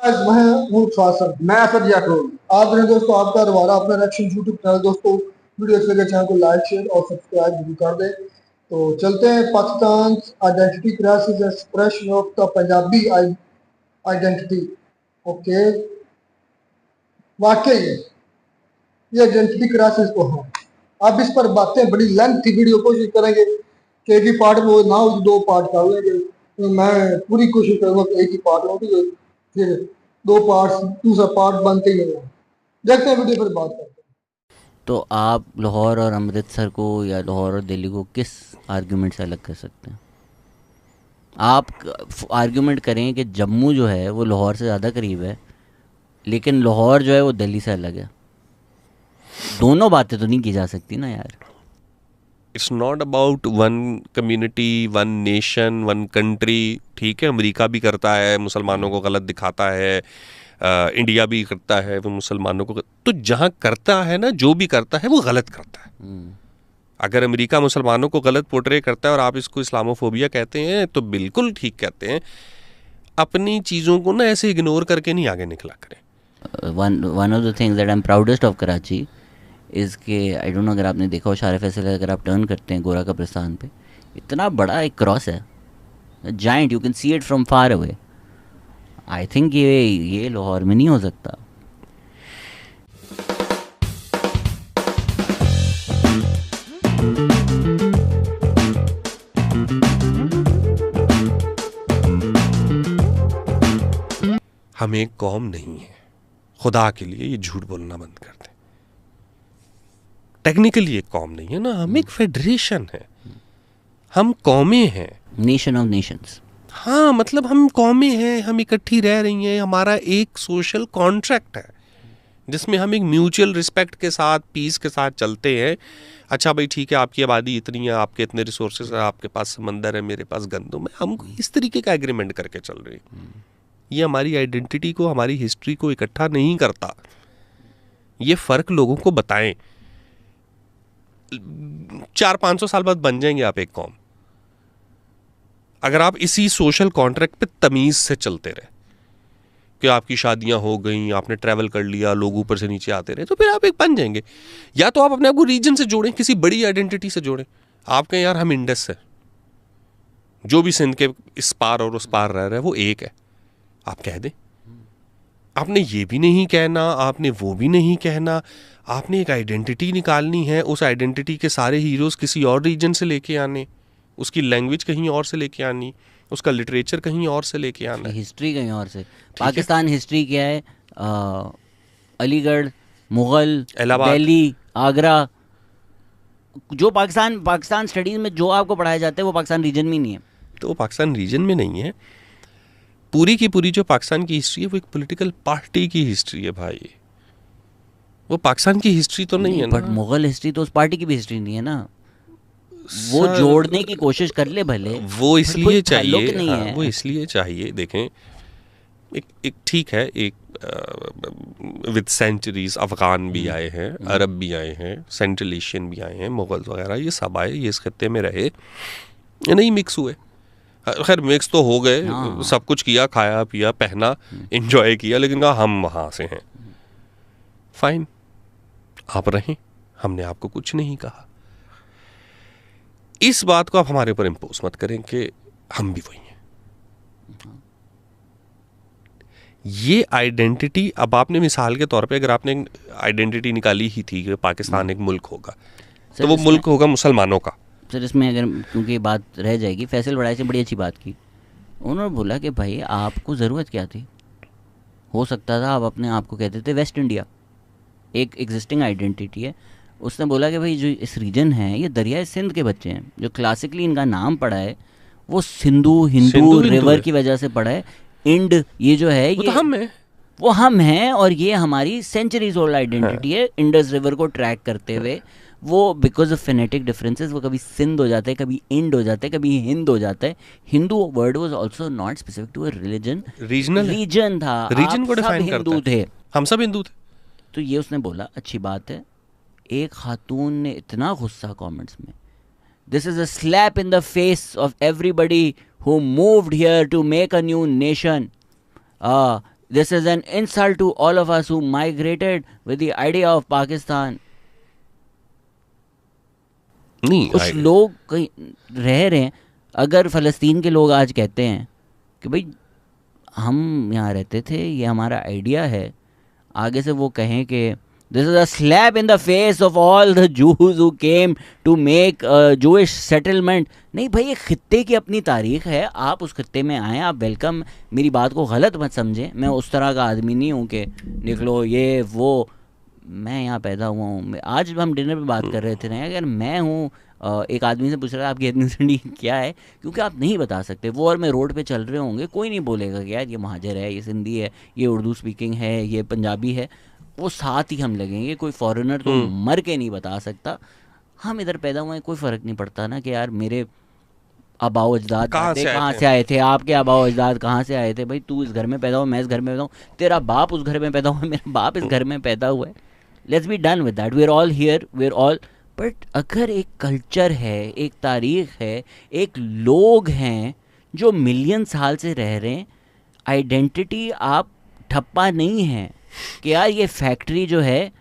आज मैं हूँ फासर, मैं असद जाटोल। आज मेरे दोस्तों आपका दोबारा अपना रिएक्शन यूट्यूब चैनल दोस्तों, वीडियो अच्छी लगे चैनल को लाइक शेयर और सब्सक्राइब जरूर कर दें। तो चलते हैं Pakistan identity crisis expression of the Punjabi identity. Okay, वाकई ये आइडेंटिटी क्राइसिस तो है। अब इस पर बातें बड़ी लेंथी वीडियो कोशिश करेंगे कि एक ही पार्ट में ना हो, दो पार्ट कर लेंगे। तो मैं पूरी कोशिश करूंगा कि एक ही पार्ट हो, फिर दो पार्ट दूसरा पार्ट बनते ही नहीं। देखते हैं वीडियो पर बात करते हैं। तो आप लाहौर और अमृतसर को या लाहौर और दिल्ली को किस आर्ग्यूमेंट से अलग कर सकते हैं? आप आर्ग्यूमेंट करें कि जम्मू जो है वो लाहौर से ज़्यादा करीब है, लेकिन लाहौर जो है वो दिल्ली से अलग है। दोनों बातें तो नहीं की जा सकती ना यार। It's not about one community, one nation, one country. ठीक है, अमेरिका भी करता है, मुसलमानों को गलत दिखाता है, इंडिया भी करता है वो मुसलमानों को। तो जहाँ करता है ना, जो भी करता है वो गलत करता है। अगर अमेरिका मुसलमानों को गलत पोर्ट्रे करता है और आप इसको इस्लामोफोबिया कहते हैं तो बिल्कुल ठीक कहते हैं। अपनी चीज़ों को ना ऐसे इग्नोर करके नहीं आगे निकला करें। One of the things that I am proudest of Karachi is के, आई डोंट नो अगर आपने देखा हो, शार फैसल अगर आप टर्न करते हैं गोरा कब्रिस्तान पे, इतना बड़ा एक क्रॉस है, giant, you can see it from far away. I think ये लाहौर में नहीं हो सकता। हम एक कौम नहीं है, खुदा के लिए ये झूठ बोलना बंद कर दें। टेक्निकली एक कौम नहीं है ना, हम एक फेडरेशन है, हम कौमें हैं, नेशन ऑफ नेशंस। हाँ, मतलब हम कौमें हैं, हम इकट्ठी रह रही हैं, हमारा एक सोशल कॉन्ट्रैक्ट है जिसमें हम एक म्यूचुअल रिस्पेक्ट के साथ, पीस के साथ चलते हैं। अच्छा भाई ठीक है, आपकी आबादी इतनी है, आपके इतने रिसोर्सेज है, आपके पास समंदर है, मेरे पास गंदम है, हम इस तरीके का एग्रीमेंट करके चल रहे हैं। ये हमारी आइडेंटिटी को, हमारी हिस्ट्री को इकट्ठा नहीं करता। ये फ़र्क लोगों को बताएं। 400-500 साल बाद बन जाएंगे आप एक कौम, अगर आप इसी सोशल कॉन्ट्रैक्ट पे तमीज़ से चलते रहे कि आपकी शादियां हो गई, आपने ट्रैवल कर लिया, लोग ऊपर से नीचे आते रहे, तो फिर आप एक बन जाएंगे। या तो आप अपने आप को रीजन से जोड़ें, किसी बड़ी आइडेंटिटी से जोड़ें। आप कहें यार हम इंडस से, जो भी सिंध के इस पार और उस पार रह रहा है वो एक है, आप कह दें। आपने ये भी नहीं कहना, आपने वो भी नहीं कहना, आपने एक आइडेंटिटी निकालनी है। उस आइडेंटिटी के सारे हीरोज़ किसी और रीजन से लेके आने, उसकी लैंग्वेज कहीं और से लेके आनी, उसका लिटरेचर कहीं और से लेके आना, हिस्ट्री कहीं और से। पाकिस्तान हिस्ट्री क्या है? अलीगढ़, मुग़ल, दिल्ली, आगरा। जो पाकिस्तान स्टडीज़ में जो आपको पढ़ाया जाता है वो पाकिस्तान रीजन में नहीं है। तो वो पाकिस्तान रीजन में नहीं है। पूरी की पूरी जो पाकिस्तान की हिस्ट्री है वो एक पॉलिटिकल पार्टी की हिस्ट्री है भाई, वो पाकिस्तान की हिस्ट्री तो नहीं है ना। बट मुग़ल हिस्ट्री तो उस पार्टी की भी हिस्ट्री नहीं है ना। वो जोड़ने की कोशिश कर ले भले, वो इसलिए चाहिए, नहीं हाँ, है। वो इसलिए चाहिए। देखें, एक ठीक है, एक विद सेंचुरीज अफगान भी आए हैं, अरब भी आए हैं, सेंट्रल एशियन भी आए हैं, मुगल्स वगैरह ये सब आए, ये इस खत्ते में रहे, ये नहीं मिक्स हुए। खैर मिक्स तो हो गए, सब कुछ किया, खाया पिया पहना, एंजॉय किया, लेकिन कहा हम वहाँ से हैं। फाइन, आप रहें, हमने आपको कुछ नहीं कहा। इस बात को आप हमारे ऊपर इम्पोज मत करें कि हम भी वही हैं। ये आइडेंटिटी, अब आपने मिसाल के तौर पे अगर आपने आइडेंटिटी निकाली ही थी कि पाकिस्तान एक मुल्क होगा, तो वो मुल्क होगा मुसलमानों का। सर इसमें अगर, क्योंकि बात रह जाएगी, फैसल बड़ाई से बड़ी अच्छी बात की। उन्होंने बोला कि भाई आपको ज़रूरत क्या थी? हो सकता था आप अपने आप को कहते थे वेस्ट इंडिया, एक एग्जिस्टिंग आइडेंटिटी है। उसने बोला कि भाई जो इस रीजन है ये दरियाए सिंध के बच्चे हैं, जो क्लासिकली इनका नाम पड़ा है वो सिंधु हिंदू रिवर की वजह से पड़ा है। इंड ये जो है ये हम है, वो हम हैं, और ये हमारी सेंचुरीज ओल्ड आइडेंटिटी है। इंडस रिवर को ट्रैक करते हुए वो बिकॉज ऑफ फेनेटिक डिफरेंसेस वो कभी सिंध हो जाता है, कभी इंड हो जाता है, कभी हिंद हो जाता है। Hindu word was also not specific to a religion, region था, रीजन को डिफाइन करता है। हिंदू थे, हम सब हिंदू थे। तो ये उसने बोला अच्छी बात है। एक खातून ने इतना गुस्सा कमेंट्स में, this is a slap in the face of everybody who moved here to make a new nation. This is an insult to all of us who migrated with the idea of Pakistan. नहीं कुछ लोग कहीं रह रहे हैं. अगर फ़लस्तीन के लोग आज कहते हैं कि भाई हम यहाँ रहते थे, ये हमारा आइडिया है, आगे से वो कहें कि this is a slap in the face of all the Jews who came to make Jewish settlement. नहीं भाई, एक खित्ते की अपनी तारीख है, आप उस खित्ते में आएँ, आप वेलकम. मेरी बात को गलत मत समझें, मैं उस तरह का आदमी नहीं हूँ कि निकलो ये वो. मैं यहाँ पैदा हुआ हूँ. आज हम डिनर पे बात कर रहे थे ना, अगर मैं हूँ एक आदमी से पूछ रहा है आपकी एथनिसिटी क्या है, क्योंकि आप नहीं बता सकते. वो और मैं रोड पे चल रहे होंगे, कोई नहीं बोलेगा कि यार ये महाजर है, ये सिंधी है, ये उर्दू स्पीकिंग है, ये पंजाबी है. वो साथ ही हम लगेंगे. कोई फॉरेनर तो मर के नहीं बता सकता. हम इधर पैदा हुए, कोई फ़र्क नहीं पड़ता ना कि यार मेरे आबाओ अजदाद कहाँ से आए थे, आपके आबाओ अजदाद कहाँ से आए थे. भाई तू इस घर में पैदा हुआ, मैं इस घर में पैदा हूँ, तेरा बाप उस घर में पैदा हुआ, मेरा बाप इस घर में पैदा हुआ है. Let's be done with that. We are all here, we are all. But अगर एक कल्चर है, एक तारीख है, एक लोग हैं जो मिलियन साल से रह रहे हैं, आइडेंटिटी आप ठप्पा नहीं है कि यार ये फैक्ट्री जो है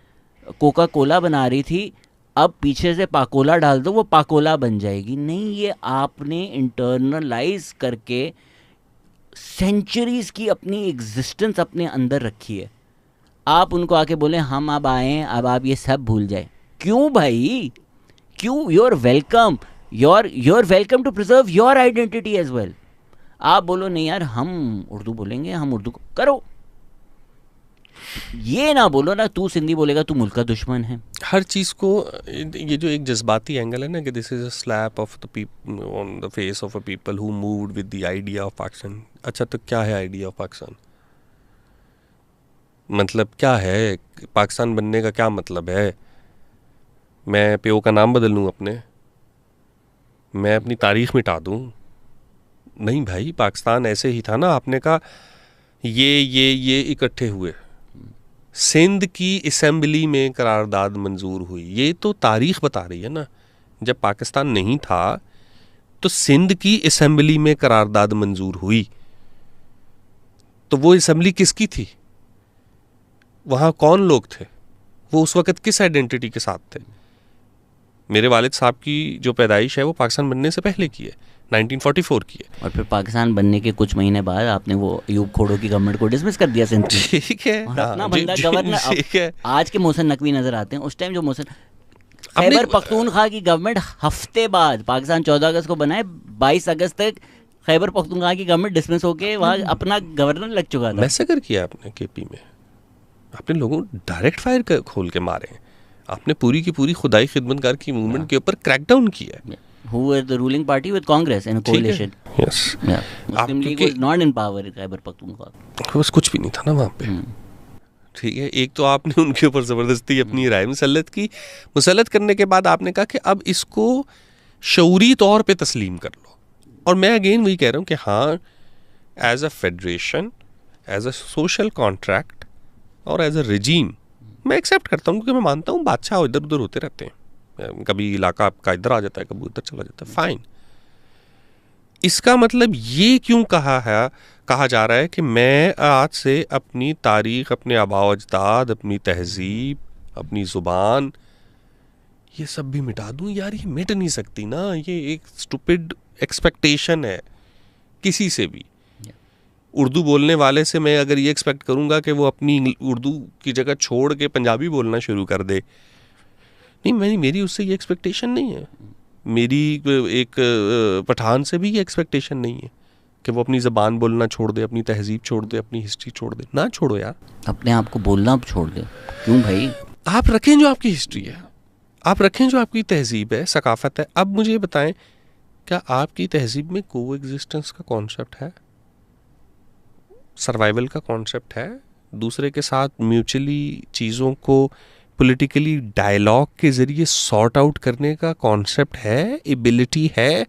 कोका कोला बना रही थी, अब पीछे से पाकोला डाल दो वो पाकोला बन जाएगी. नहीं, ये आपने इंटरनलाइज करके सेंचुरीज की अपनी एग्जिस्टेंस अपने अंदर रखी है. आप उनको आके बोले हम अब आए, अब आप ये सब भूल जाए. क्यों भाई, क्यों? You're welcome, you're welcome to preserve your identity as well. आप बोलो नहीं यार हम उर्दू बोलेंगे, हम उर्दू करो. ये ना बोलो ना तू सिंधी बोलेगा तू मुल्क का दुश्मन है. हर चीज़ को ये जो एक जज्बाती एंगल है ना कि this is a slap of the people on the face of a people who moved with the idea of Pakistan. अच्छा तो क्या है आइडिया ऑफ पाकिस्तान? मतलब क्या है पाकिस्तान बनने का? क्या मतलब है? मैं प्यो का नाम बदल लूँ अपने? मैं अपनी तारीख मिटा दूँ? नहीं भाई, पाकिस्तान ऐसे ही था ना. आपने कहा ये इकट्ठे हुए, सिंध की असेंबली में करारदाद मंजूर हुई. ये तो तारीख बता रही है ना. जब पाकिस्तान नहीं था तो सिंध की असेंबली में करारदाद मंजूर हुई. तो वो असेंबली किसकी थी? वहाँ कौन लोग थे? वो उस वक़्त किस आइडेंटिटी के साथ थे? मेरे वालिद साहब की जो पैदाइश है वो पाकिस्तान बनने से पहले की है, 1944 की है. और फिर पाकिस्तान बनने के कुछ महीने बाद आपने वो अयूब खोड़ो की गवर्नमेंट को डिसमिस कर दिया सिंध. ठीक है. और अपना बंदा गवर्नर. आज के मोहसिन नकवी नजर आते हैं, उस टाइम जो मोहसिन खैबर पख्तूनख्वा की गवर्नमेंट हफ्ते बाद, पाकिस्तान 14 अगस्त को बना है, 22 अगस्त तक खैबर पख्तूनख्वा की गवर्नमेंट डिसमिस होके वहाँ अपना गवर्नर लग चुका था. मैसेकर किया आपने केपी में, आपने लोगों को डायरेक्ट फायर खोल के मारे. आपने पूरी की पूरी खुदाई खिदमतगार की मूवमेंट के ऊपर क्रैकडाउन किया है. Who were the ruling party with Congress in a coalition? Yes. Yeah. Muslim League was not in power in Khyber Pakhtunkhwa. बस कुछ भी नहीं था ना वहाँ पे. ठीक है. एक तो आपने उनके ऊपर ज़बरदस्ती अपनी राय मुसल्लत की. मुसल्लत करने के बाद आपने कहा कि अब इसको शऊरी तौर पे तस्लीम कर लो. और मैं अगेन वही कह रहा हूँ कि हाँ, as a federation, as a social contract और एज अ रिजीम मैं एक्सेप्ट करता हूँ, क्योंकि मैं मानता हूँ बादशाह इधर उधर होते रहते हैं. कभी इलाका आपका इधर आ जाता है, कभी उधर चला जाता है. फाइन. इसका मतलब ये क्यों कहा जा रहा है कि मैं आज से अपनी तारीख, अपने आबाओ अजदाद, अपनी तहजीब, अपनी ज़ुबान, ये सब भी मिटा दूँ? यार ये मिट नहीं सकती ना. ये एक स्टूपिड एक्सपेक्टेशन है किसी से भी. उर्दू बोलने वाले से मैं अगर ये एक्सपेक्ट करूँगा कि वो अपनी उर्दू की जगह छोड़ के पंजाबी बोलना शुरू कर दे, नहीं, मेरी उससे ये एक्सपेक्टेशन नहीं है. मेरी एक पठान से भी ये एक्सपेक्टेशन नहीं है कि वो अपनी ज़बान बोलना छोड़ दे, अपनी तहजीब छोड़ दे, अपनी हिस्ट्री छोड़ दे. ना छोड़ो यार, अपने आप को बोलना छोड़ दे. क्यों भाई? आप रखें जो आपकी हिस्ट्री है, आप रखें जो आपकी तहजीब है, सकाफत है. अब मुझे बताएं, क्या आपकी तहजीब में को एग्जिस्टेंस का कॉन्सेप्ट है? सर्वाइवल का कॉन्सेप्ट है? दूसरे के साथ म्यूचुअली चीज़ों को पॉलिटिकली डायलॉग के ज़रिए सॉर्ट आउट करने का कॉन्सेप्ट है, एबिलिटी है,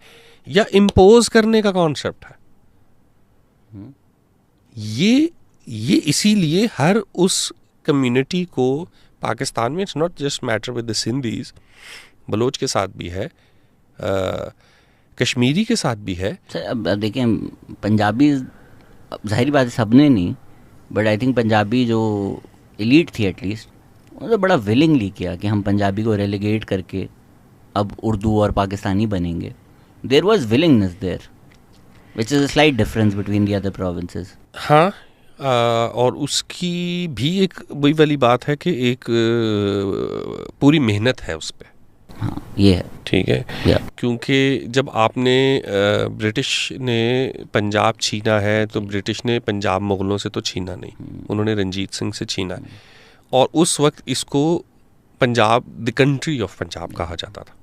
या इम्पोज करने का कॉन्सेप्ट है? ये इसीलिए हर उस कम्युनिटी को पाकिस्तान में, it's not just matter with the Sindhis, Baloch के साथ भी है, कश्मीरी के साथ भी है. सर अब देखिए, पंजाबी जाहिर बात है सबने नहीं, बट आई थिंक पंजाबी जो एलीट थी एटलीस्ट उन्होंने बड़ा विलिंगली किया कि हम पंजाबी को रेलीगेट करके अब उर्दू और पाकिस्तानी बनेंगे. There was willingness there which is a slight difference between the other provinces. हाँ, और उसकी भी एक वही वाली बात है कि एक पूरी मेहनत है उस पर. हाँ ये है. ठीक है. क्योंकि जब आपने ब्रिटिश ने पंजाब छीना है तो ब्रिटिश ने पंजाब मुग़लों से तो छीना नहीं, उन्होंने रंजीत सिंह से छीना है. और उस वक्त इसको Punjab the country of Punjab कहा जाता था.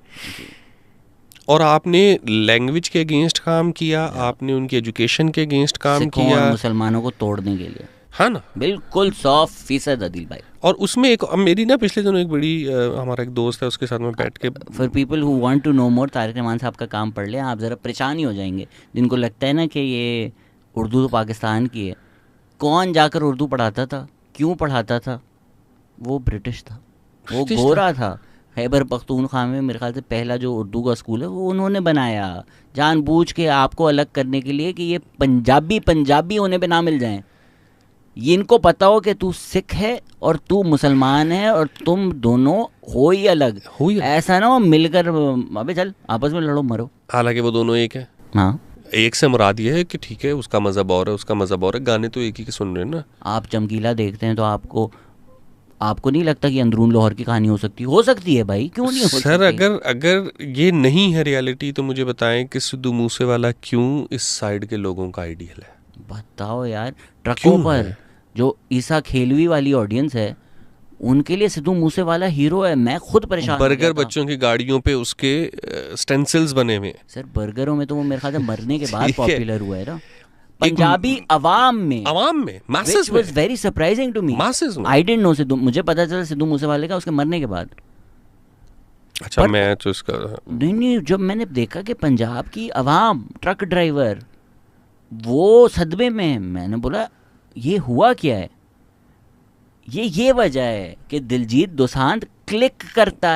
और आपने लैंग्वेज के अगेंस्ट काम किया, आपने उनकी एजुकेशन के अगेंस्ट काम किया, और मुसलमानों को तोड़ने के लिए. हाँ ना, बिल्कुल 100% आदिल भाई. और उसमें एक मेरी ना पिछले दिनों एक बड़ी हमारा एक दोस्त है, उसके साथ में बैठ के for people who want to know more, Tariq Rahman साहब का काम पढ़ लें, आप ज़रा परेशान ही हो जाएंगे. जिनको लगता है ना कि ये उर्दू तो पाकिस्तान की है, कौन जाकर उर्दू पढ़ाता था, क्यों पढ़ाता था? वो ब्रिटिश था, वो गोरा था. खैबर पख्तूनख्वा में मेरे ख्याल से पहला जो उर्दू का स्कूल है वो उन्होंने बनाया, जानबूझ के आपको अलग करने के लिए कि ये पंजाबी होने पे ना मिल जाएं. ये इनको पता हो कि तू सिख है और तू मुसलमान है और तुम दोनों हो ही अलग. ऐसा ना हो मिलकर अबे चल आपस में लड़ो मरो. हालांकि वो दोनों एक है. हाँ, एक से मुराद ये है कि ठीक है उसका मज़हब और है, उसका मज़हब और है, गाने तो एक ही के सुन रहे हैं ना. आप चमकीला देखते हैं तो आपको नहीं लगता कि अंदरून लाहौर की कहानी हो सकती है भाई? क्यों नहीं हो सकती? सर अगर ये नहीं है रियलिटी तो मुझे बताएं कि सिद्धू मूसेवाला क्यों इस साइड के लोगों का आइडियल है? बताओ यार. ट्रकों पर जो ईसा खेलवी वाली ऑडियंस है उनके लिए सिद्धू मूसेवाला हीरो है. मैं खुद परेशान. बर्गर बच्चों की गाड़ियों पे उसके स्टेंसिल्स बने हुए. सर बर्गरों में तो वो मेरे ख्याल से मरने के बाद पॉपुलर हुआ है ना. पंजाबी अवाम में masses में. Which was very surprising to me. Masses में. I didn't know सिद्धू, मुझे पता चला सिद्धू मूसेवाले का उसके मरने के बाद. अच्छा मैं तो इसका नहीं, जब मैंने देखा कि पंजाब की अवाम, ट्रक ड्राइवर वो सदमे में, मैंने बोला ये हुआ क्या है? ये वजह है कि दिलजीत दोसांझ क्लिक करता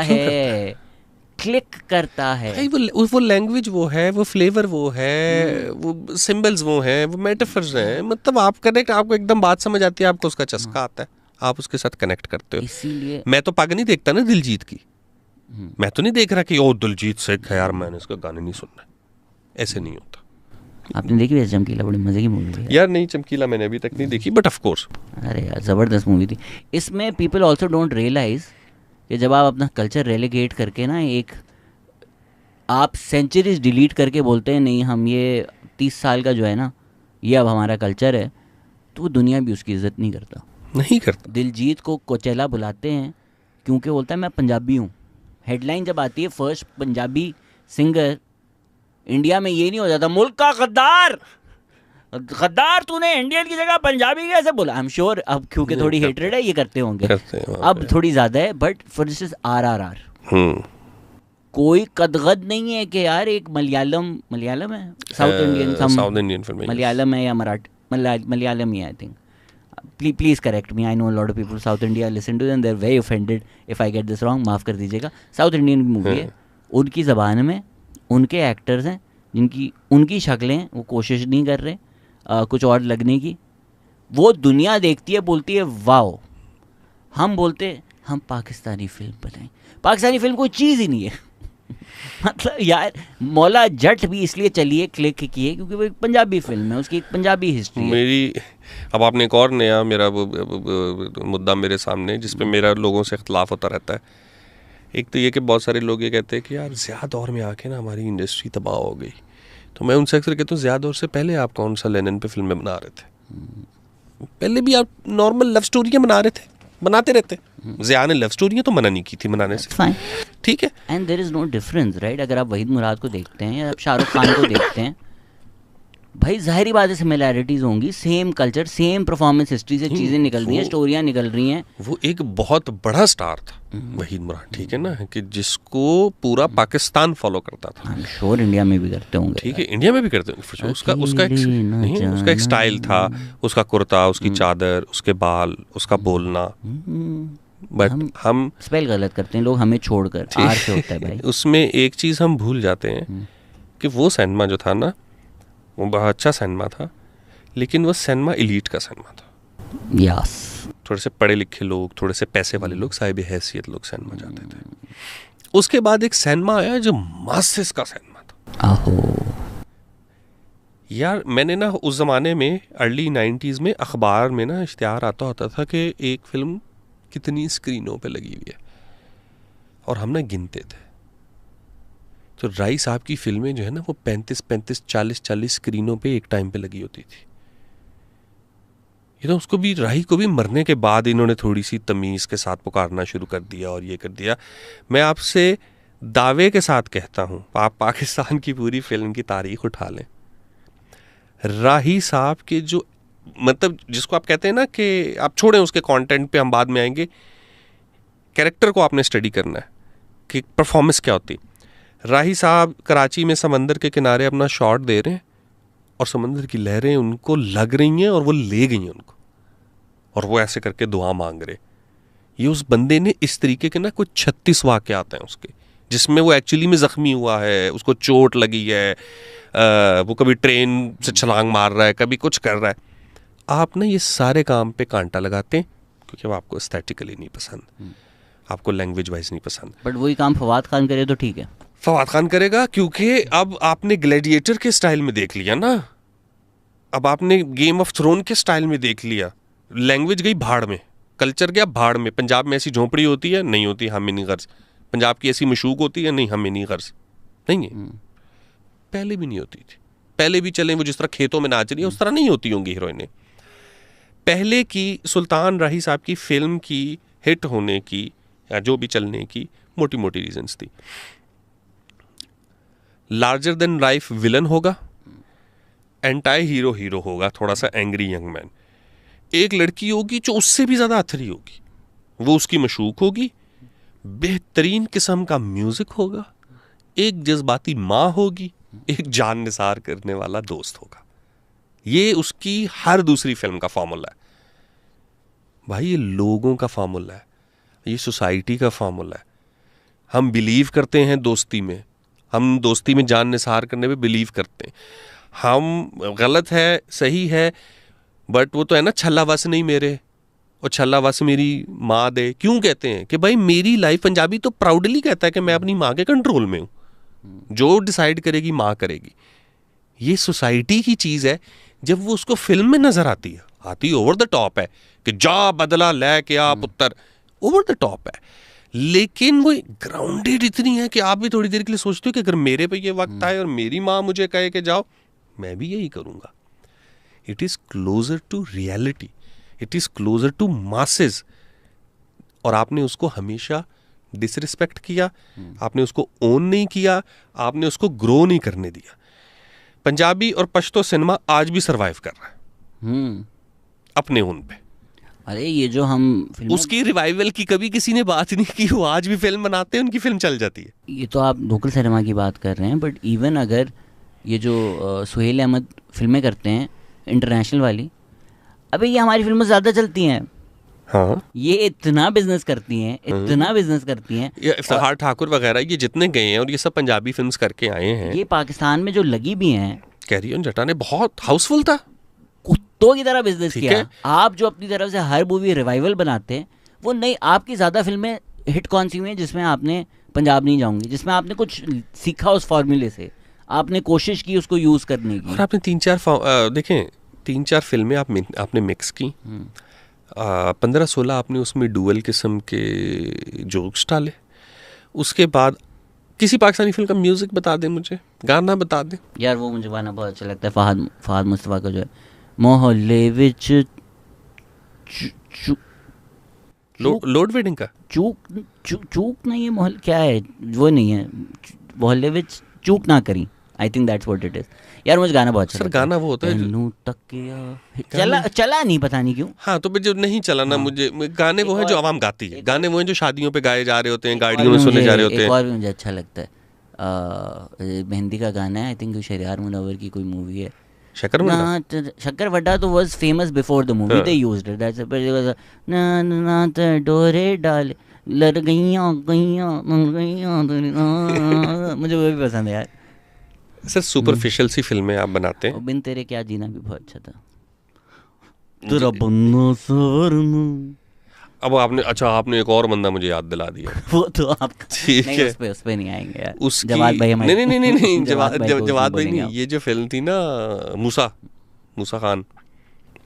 है. वो लैंग्वेज वो है, वो फ्लेवर वो है, वो सिंबल्स वो हैं, वो मेटाफर्स हैं. मतलब आप कनेक्ट, आपको एकदम बात समझ आती है, आपको उसका चस्का आता है, आप उसके साथ कनेक्ट करते हो. इसीलिए मैं तो पागल नहीं देखता ना दिलजीत की. मैं तो नहीं देख रहा कि ओ दिलजीत सिख है यार, मैंने इसका गाने नहीं सुनना. ऐसे नहीं होता. आपने देखी वैसे चमकीला? बड़ी मजे की मूवी है यार. नहीं, चमकीला मैंने अभी तक नहीं देखी, बट ऑफ कोर्स. अरे यार ज़बरदस्त मूवी थी. इसमें पीपल ऑल्सो डोंट रियलाइज कि जब आप अपना कल्चर रेलीगेट करके ना, एक आप सेंचुरीज डिलीट करके बोलते हैं नहीं हम ये 30 साल का जो है ना ये अब हमारा कल्चर है, तो वो दुनिया भी उसकी इज्जत नहीं करता. दिलजीत को कोचेला बुलाते हैं क्योंकि बोलता है मैं पंजाबी हूँ. हेडलाइन जब आती है फर्स्ट पंजाबी सिंगर इंडिया में, ये नहीं हो जाता मुल्क का गद्दार तूने इंडियन की जगह पंजाबी कैसे बोला. आई एम श्योर अब क्योंकि थोड़ी हेट्रेड है ये करते होंगे, अब थोड़ी ज़्यादा है. बट फॉर इंस्टेंस RRR कोई कदगद नहीं है कि यार एक मलयालम है, साउथ इंडियन फिल्म, मलयालम है या मलयालम ही I think. Please correct me, I know lot of people South India listen to them, they are very offended if I get this wrong, माफ़ कर दीजिएगा. साउथ इंडियन मूवी है, उनकी ज़बान में उनके एक्टर्स हैं जिनकी उनकी शक्लें वो कोशिश नहीं कर रहे कुछ और लगने की. वो दुनिया देखती है, बोलती है वाओ. हम बोलते हम पाकिस्तानी फिल्म बनाएं. पाकिस्तानी फिल्म कोई चीज़ ही नहीं है. मतलब यार मौला जट भी इसलिए चलिए क्लिक की है क्योंकि वो एक पंजाबी फिल्म है, उसकी एक पंजाबी हिस्ट्री है. मेरी अब आपने एक और नया मेरा मुद्दा मेरे सामने जिस पे मेरा लोगों से इख्तलाफ होता रहता है. एक तो ये कि बहुत सारे लोग ये कहते हैं कि यार ज़िया दौर में आके ना हमारी इंडस्ट्री तबाह हो गई. तो मैं उनसे अक्सर कहता हूँ ज़िया दौर से पहले आप कौन सा लेनिन पे फिल्में बना रहे थे? पहले भी आप नॉर्मल लव स्टोरियाँ बनाते रहते. ज़िया ने लव स्टोरियाँ तो मना नहीं की थी बनाने से, ठीक है. And there is no difference right. अगर आप वहीद मुराद को देखते हैं या आप शाहरुख खान को देखते हैं, भाई जाहिर बात है सिमिलैरिटीज़ होंगी. Same culture, same performance history से चीज़ें निकल रही हैं, स्टोरियाँ निकल रही हैं. वो एक बहुत बड़ा स्टार था वहीद मुराद, ठीक है ना, कि जिसको पूरा पाकिस्तान फॉलो करता था. आई एम श्योर इंडिया में भी करते होंगे. ठीक है, इंडिया में भी करते होंगे. उसका एक स्टाइल था, उसका कुर्ता, उसकी चादर, उसके बाल, उसका बोलना. बट हम स्पेल गलत करते हैं लोग हमें छोड़कर. आर से होता है भाई. उसमें एक चीज़ हम भूल जाते हैं कि वो सिनेमा जो था ना वो बहुत अच्छा सिनेमा था, लेकिन वो सिनेमा एलीट का सिनेमा था. यस। थोड़े से पढ़े लिखे लोग, थोड़े से पैसे वाले लोग, साहिब हैसियत लोग सिनेमा जाते थे। उसके बाद एक सिनेमा आया जो मासेस का सिनेमा था। आहो। यार मैंने ना उस ज़माने में अर्ली 90s में अखबार में ना इश्तिहार आता होता था कि एक फ़िल्म कितनी स्क्रीनों पे लगी हुई है, और हम ना गिनते थे। तो राई साहब की फिल्में जो है ना वो 35-35, 40-40 स्क्रीनों पे एक टाइम पे लगी होती थी। ये तो उसको भी, राही को भी मरने के बाद इन्होंने थोड़ी सी तमीज़ के साथ पुकारना शुरू कर दिया और ये कर दिया। मैं आपसे दावे के साथ कहता हूँ, आप पाकिस्तान की पूरी फिल्म की तारीख उठा लें, राही साहब के जो, मतलब जिसको आप कहते हैं ना कि आप छोड़ें उसके कंटेंट पे, हम बाद में आएंगे, कैरेक्टर को आपने स्टडी करना है कि परफॉर्मेंस क्या होती। राही साहब कराची में समंदर के किनारे अपना शॉट दे रहे हैं और समंदर की लहरें उनको लग रही हैं और वो ले गई हैं उनको, और वो ऐसे करके दुआ मांग रहे। ये उस बंदे ने इस तरीके के ना कुछ 36 वाक़यात हैं उसके, जिसमें वो एक्चुअली में ज़ख्मी हुआ है, उसको चोट लगी है, वो कभी ट्रेन से छलांग मार रहा है, कभी कुछ कर रहा है। आप ना ये सारे काम पे कांटा लगाते हैं क्योंकि वो आपको एस्थेटिकली नहीं पसंद, आपको लैंग्वेज वाइज नहीं पसंद। बट वही काम फवाद खान करे तो ठीक है। फवाद खान करेगा क्योंकि अब आपने ग्लैडिएटर के स्टाइल में देख लिया ना, अब आपने गेम ऑफ थ्रोन के स्टाइल में देख लिया। लैंग्वेज गई भाड़ में, कल्चर गया भाड़ में। पंजाब में ऐसी झोंपड़ी होती है, नहीं होती, हमें नहीं गर्ज। पंजाब की ऐसी मशूक होती है, नहीं, हमें नहीं गर्ज, नहीं है। पहले भी नहीं होती थी, पहले भी चले वो जिस तरह खेतों में नाच रही है उस तरह नहीं होती होंगी हीरोइनें। पहले की सुल्तान राही साहब की फिल्म की हिट होने की या जो भी चलने की मोटी मोटी रीजंस थी। लार्जर देन लाइफ विलन होगा, एंटाई हीरो हीरो होगा, थोड़ा सा एंग्री यंग मैन। एक लड़की होगी जो उससे भी ज्यादा अथरी होगी, वो उसकी मशूक होगी, बेहतरीन किस्म का म्यूजिक होगा, एक जज्बाती माँ होगी, एक जान निसार करने वाला दोस्त होगा। ये उसकी हर दूसरी फिल्म का फार्मूला है भाई। ये लोगों का फार्मूला है, ये सोसाइटी का फार्मूला है। हम बिलीव करते हैं दोस्ती में, हम दोस्ती में जान निसार करने पे बिलीव करते हैं। हम गलत है सही है, बट वो तो है ना, छल्ला वस नहीं मेरे और छल्ला वस मेरी माँ दे। क्यों कहते हैं कि भाई मेरी लाइफ, पंजाबी तो प्राउडली कहता है कि मैं अपनी माँ के कंट्रोल में हूँ, जो डिसाइड करेगी माँ करेगी। ये सोसाइटी की चीज़ है। जब वो उसको फिल्म में नजर आती है, आती ओवर द टॉप है कि जा बदला ले के आ पुत्र, ओवर द टॉप है। लेकिन वो ग्राउंडेड इतनी है कि आप भी थोड़ी देर के लिए सोचते हो कि अगर मेरे पे ये वक्त आए और मेरी माँ मुझे कहे कि जाओ, मैं भी यही करूँगा। It is closer to reality, it is closer to masses. और आपने उसको हमेशा डिसरिस्पेक्ट किया, आपने उसको ओन नहीं किया, आपने उसको ग्रो नहीं करने दिया। पंजाबी और पश्तो सिनेमा आज भी सरवाइव कर रहा है अपने उन पे। अरे ये जो हम उसकी रिवाइवल की कभी किसी ने बात नहीं की, वो आज भी फिल्म बनाते हैं, उनकी फिल्म चल जाती है। ये तो आप लोकल सिनेमा की बात कर रहे हैं, बट इवन अगर ये जो सुहेल अहमद फिल्में करते हैं इंटरनेशनल वाली, अबे ये हमारी फिल्में ज़्यादा चलती हैं। हाँ, ये इतना बिजनेस करती हैं, इतना बिजनेस करती हैं। ये इफ्तिखार ठाकुर वगैरह ये जितने गए हैं और ये सब पंजाबी फिल्म्स करके आए हैं। ये पाकिस्तान में जो लगी भी हैं, कैरी ऑन जटा ने बहुत हाउसफुल था, कुत्तों की तरह बिजनेस ठीक किया। है। आप जो अपनी तरफ से हर मूवी रिवाइवल बनाते हैं, वो नहीं। आपकी ज़्यादा फिल्में हिट कौन सी हुई हैं जिसमें आपने पंजाब नहीं जाऊंगी, जिसमें आपने कुछ सीखा उस फॉर्मूले से, आपने कोशिश की उसको यूज़ करने की। और आपने 3-4 फिल्में आपने मिक्स की, 15-16 आपने उसमें डुअल किस्म के जोक्स डाले। उसके बाद किसी पाकिस्तानी फिल्म का म्यूजिक बता दें मुझे, गाना बता दें। यार वो मुझे गाना बहुत अच्छा लगता है, फहद मुस्तफ़ा का जो है मोहल्ले विच लोड वेडिंग का चूक नहीं है, मोहल्ले क्या है वो नहीं है, मोहल्ले विच चूक ना करी, I think that's what it is. यार मुझे गाना बहुत अच्छा लगता है। गाना वो होता है चला नहीं, पता नहीं क्यों। हाँ, तो जो नहीं चला ना, मुझे गाने वो हैं जो आवाम गाती है, गाने वो हैं जो शादियों पे गाए जा रहे होते हैं, गाड़ियों में सुने जा रहे होते हैं। एक और भी मुझे अच्छा लगता है, मेहंदी का गाना है, आई थिंक शहरियार मुनव्वर की कोई मूवी है, शक्कर वड्डा तो was famous before the movie, they used it, that's ना ना डोरे डाल लड़ गईयां मुझे वो भी पसंद है यार। सर सुपरफिशियल सी फिल्में आप बनाते हैं। बिन तेरे क्या जीना भी बहुत अच्छा था। तेरा बन्ना सवरना। अब आपने अच्छा आपने एक और बंदा मुझे याद दिला दिया। वो तो आप ठीक नहीं, है। उस पे नहीं आएंगे यार। उसकी जवाद भाई हमारे नहीं जवाद भाई को उसमें जवाद भाई बोलेंगे नहीं, आप। ये जो फिल्म थी ना मूसा खान।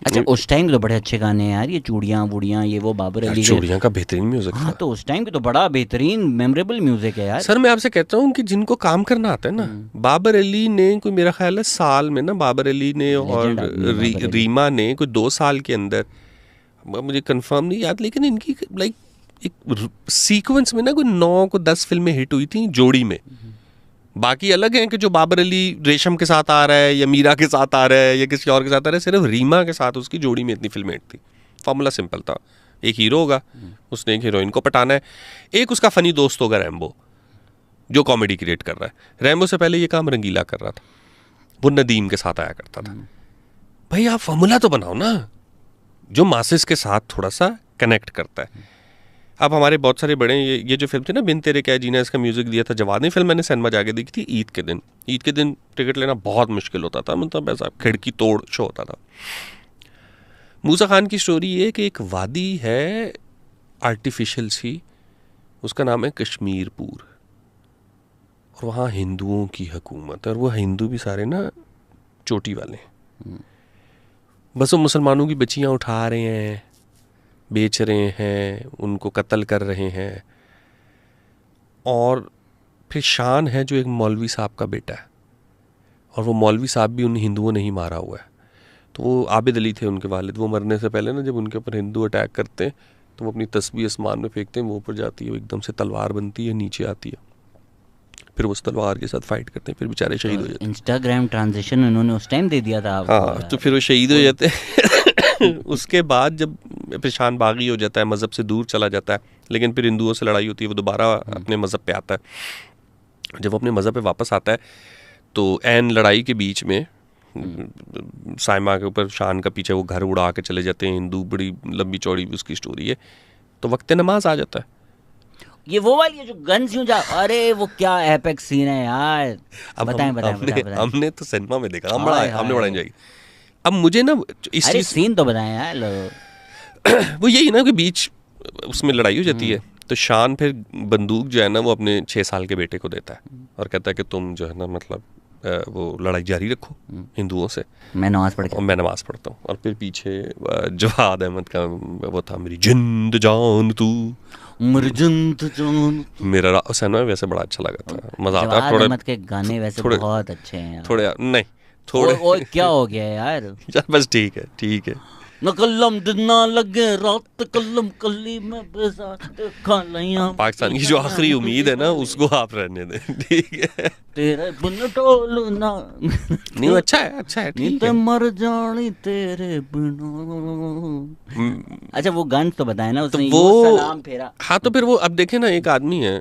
अच्छा उस टाइम तो बड़े अच्छे गाने हैं यार, ये चूड़ियाँ वूड़ियाँ ये वो बाबर यार अली के। चूड़ियां का बेहतरीन म्यूजिक हाँ था। तो उस टाइम के तो बड़ा बेहतरीन मेमोरेबल म्यूजिक है यार। सर मैं आपसे कहता हूँ कि जिनको काम करना आता है ना, बाबर अली ने कोई मेरा ख्याल है साल में ना, बाबर अली ने और Legend आदमी है बाबर अली। रीमा ने कोई 2 साल के अंदर, मुझे कंफर्म नहीं याद, लेकिन इनकी लाइक एक सीक्वेंस में ना कोई 9 को 10 फिल्में हिट हुई थी जोड़ी में। बाकी अलग हैं कि जो बाबर अली रेशम के साथ आ रहा है या मीरा के साथ आ रहा है या किसी और के साथ आ रहा है, सिर्फ रीमा के साथ उसकी जोड़ी में इतनी फिल्में हिट थी। फॉर्मूला सिंपल था, एक हीरो होगा, उसने एक हीरोइन को पटाना है, एक उसका फनी दोस्त होगा रैम्बो जो कॉमेडी क्रिएट कर रहा है। रैम्बो से पहले ये काम रंगीला कर रहा था, वो नदीम के साथ आया करता था। भाई आप फॉर्मूला तो बनाओ ना जो मासेस के साथ थोड़ा सा कनेक्ट करता है। अब हमारे बहुत सारे बड़े ये जो फिल्म थी ना बिन तेरे क्या जीना, इसका म्यूजिक दिया था जवाद ने। फिल्म मैंने सिनेमा जाके देखी थी ईद के दिन। ईद के दिन टिकट लेना बहुत मुश्किल होता था, मतलब ऐसा खिड़की तोड़ शो होता था। मूसा खान की स्टोरी ये कि एक वादी है आर्टिफिशियल सी, उसका नाम है कश्मीरपुर, और वहाँ हिंदुओं की हुकूमत है, और वो हिंदू भी सारे ना चोटी वाले हैं। बस वो मुसलमानों की बच्चियाँ उठा रहे हैं, बेच रहे हैं, उनको कत्ल कर रहे हैं। और फिर शान है जो एक मौलवी साहब का बेटा है, और वो मौलवी साहब भी उन हिंदुओं ने ही मारा हुआ है। तो वो आबिद अली थे उनके वालिद, वो मरने से पहले ना जब उनके ऊपर हिंदू अटैक करते हैं तो वो अपनी तस्बीह आसमान में फेंकते हैं, वो ऊपर जाती है, वो एकदम से तलवार बनती है, नीचे आती है, फिर वो उस तलवार के साथ फाइट करते हैं, फिर बेचारे शहीद हो जाते हैं। इंस्टाग्राम ट्रांजिशन उन्होंने उस टाइम दे दिया था आपको हाँ यार। तो फिर वो शहीद हो जाते हैं। उसके बाद जब पेशान बागी हो जाता है, मज़हब से दूर चला जाता है, लेकिन फिर हिंदुओं से लड़ाई होती है, वो दोबारा अपने मज़हब पे आता है। जब वो अपने मज़हब पे वापस आता है तो एन लड़ाई के बीच में साइमा के ऊपर शान का पीछे वो घर उड़ा के चले जाते हैं हिंदू, बड़ी लंबी चौड़ी उसकी स्टोरी है। तो वक्त नमाज आ जाता है। ये वो वाली है जो गन्स यूं जा, अरे वो क्या एपिक सीन है यार। अब बताएं हमने तो सिनेमा में देखा, हमने हाय बड़ा हाय। एंजॉय। अब मुझे ना इस अरे चीज सीन तो बताएं यार वो यही ना कि बीच उसमें लड़ाई हो जाती है, तो शान फिर बंदूक जो है ना वो अपने 6 साल के बेटे को देता है और कहता है कि तुम जो है ना मतलब वो लड़ाई जारी रखो हिंदुओं से, मैं नमाज पढ़ और के। मैं नमाज पढ़ता हूँ। और फिर पीछे जवाद अहमद का वो था, मेरी जिंद जान तू मुरजुंद जान। मेरा सिनेमा में वैसे बड़ा अच्छा लगा था, मजा आता है। जवाद थोड़े अहमद के गाने वैसे थोड़े- बहुत अच्छे हैं यार। थोड़े नहीं थोड़े ओ क्या हो गया यार। यार बस ठीक है न कलम दिना लगे रात कलम कली में बेसात खा लिया। पाकिस्तान की जो आखिरी उम्मीद है ना उसको आप रहने दें, ठीक है। तेरे बिन टोलना नहीं अच्छा है ठीक नीते है। मर जानी तेरे बिना। अच्छा वो गान तो बताए ना तो उसने, वो सलाम फेरा। हाँ तो फिर वो अब देखे ना, एक आदमी है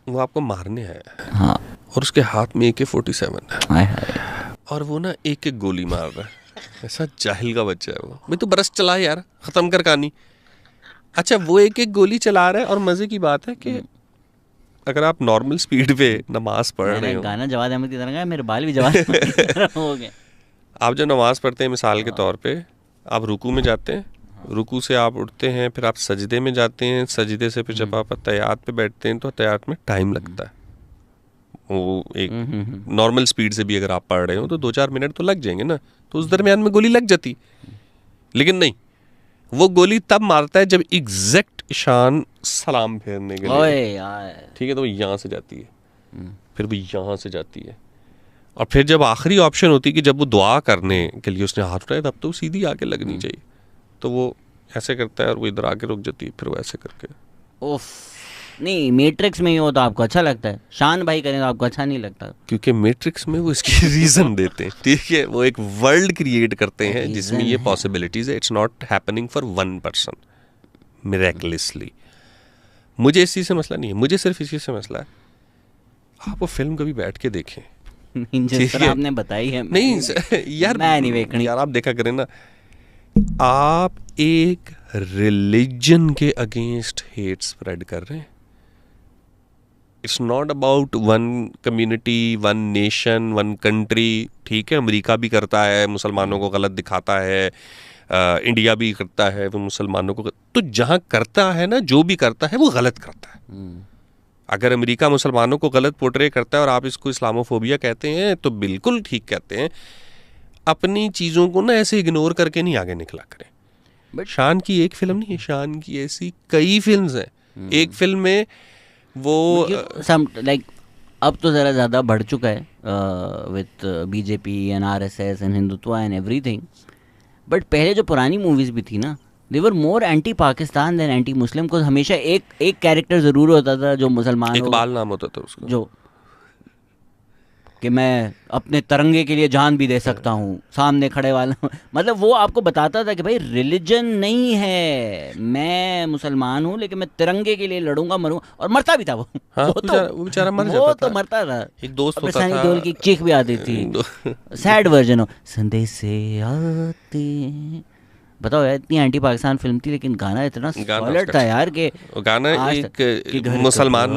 वो आपको मारने आया हाँ और उसके हाथ में AK-47 है, हाय हाय। और वो ना एक एक गोली मार रहा है। ऐसा जाहिल का बच्चा है वो। भाई तो बरस चला यार, खत्म कर कहानी। अच्छा वो एक एक गोली चला रहा है, और मजे की बात है कि अगर आप नॉर्मल स्पीड पे नमाज पढ़ रहे मैंने हो, गाना जवाद अहमद की तरह गाया, मेरे बाल भी जवाद अहमद की तरह हो गए। आप जो नमाज पढ़ते हैं मिसाल के तौर पे, आप रुकू में जाते हैं, रुकू से आप उठते हैं, फिर आप सजदे में जाते हैं, सजदे से फिर जब आप तहयात पे बैठते हैं तो तहयात में टाइम लगता है। वो एक नॉर्मल स्पीड से भी अगर आप पढ़ रहे हो तो 2-4 मिनट तो लग जाएंगे ना, तो उस दरमियान में गोली लग जाती। लेकिन नहीं, वो गोली तब मारता है जब एग्जैक्ट ईशान सलाम फेरने के लिए, ओए यार। ठीक है, तो वो यहाँ से जाती है, फिर वो यहाँ से जाती है, और फिर जब आखिरी ऑप्शन होती है कि जब वो दुआ करने के लिए उसने हाथ उठाया, तब तो सीधी आके लगनी चाहिए, तो वो ऐसे करता है और वो इधर आके रुक जाती है, फिर वो ऐसे करके। उफ नहीं, मैट्रिक्स में ही हो तो आपको अच्छा लगता है, शान भाई करें तो आपको अच्छा नहीं लगता। क्योंकि मैट्रिक्स में वो इसकी रीजन देते हैं, ठीक है, वो एक वर्ल्ड क्रिएट करते हैं जिसमें ये पॉसिबिलिटीज है। It's not happening for one person miraculously. मुझे इस चीज़ से मसला नहीं है, मुझे सिर्फ इस चीज़ से मसला है, आप वो फिल्म कभी बैठ के देखें। जिस तरह आपने बताई है नहीं यार, मैं नहीं देखनी यार आप देखा करें ना, आप एक रिलीजन के अगेंस्ट हेट स्प्रेड कर रहे हैं। It's not about one community, one nation, one country. ठीक है, अमेरिका भी करता है, मुसलमानों को गलत दिखाता है, इंडिया भी करता है वो मुसलमानों को। तो जहाँ करता है ना, जो भी करता है वो गलत करता है। अगर अमेरिका मुसलमानों को गलत पोर्ट्रे करता है और आप इसको इस्लामोफोबिया कहते हैं तो बिल्कुल ठीक कहते हैं। अपनी चीज़ों को ना ऐसे इग्नोर करके नहीं आगे निकला करें। बट शान की एक फिल्म नहीं है, शान की ऐसी कई फिल्म्स हैं। एक फिल्म में वो लाइक अब तो ज़रा ज़्यादा बढ़ चुका है with BJP and RSS and Hindutva and everything, but पहले जो पुरानी मूवीज़ भी थी ना, they were more anti Pakistan than anti Muslim. को हमेशा एक कैरेक्टर ज़रूर होता था जो मुसलमान इकबाल नाम होता था उसका, जो कि मैं अपने तिरंगे के लिए जान भी दे सकता हूँ, सामने खड़े वाला मतलब वो आपको बताता था कि भाई रिलीजन नहीं है, मैं मुसलमान हूँ लेकिन मैं तिरंगे के लिए लड़ूंगा, मरूंगा, और मरता भी था वो। हाँ, वो बेचारा मर जाता वो था। तो मरता था। एक दोस्त होता सनी था, देओल की चीख भी आती थी, सैड वर्जन हो, संदेश से आते हैं। बताओ यार, इतनी एंटी पाकिस्तान फिल्म थी लेकिन गाना इतना सॉलिड था यार कि गाना एक मुसलमान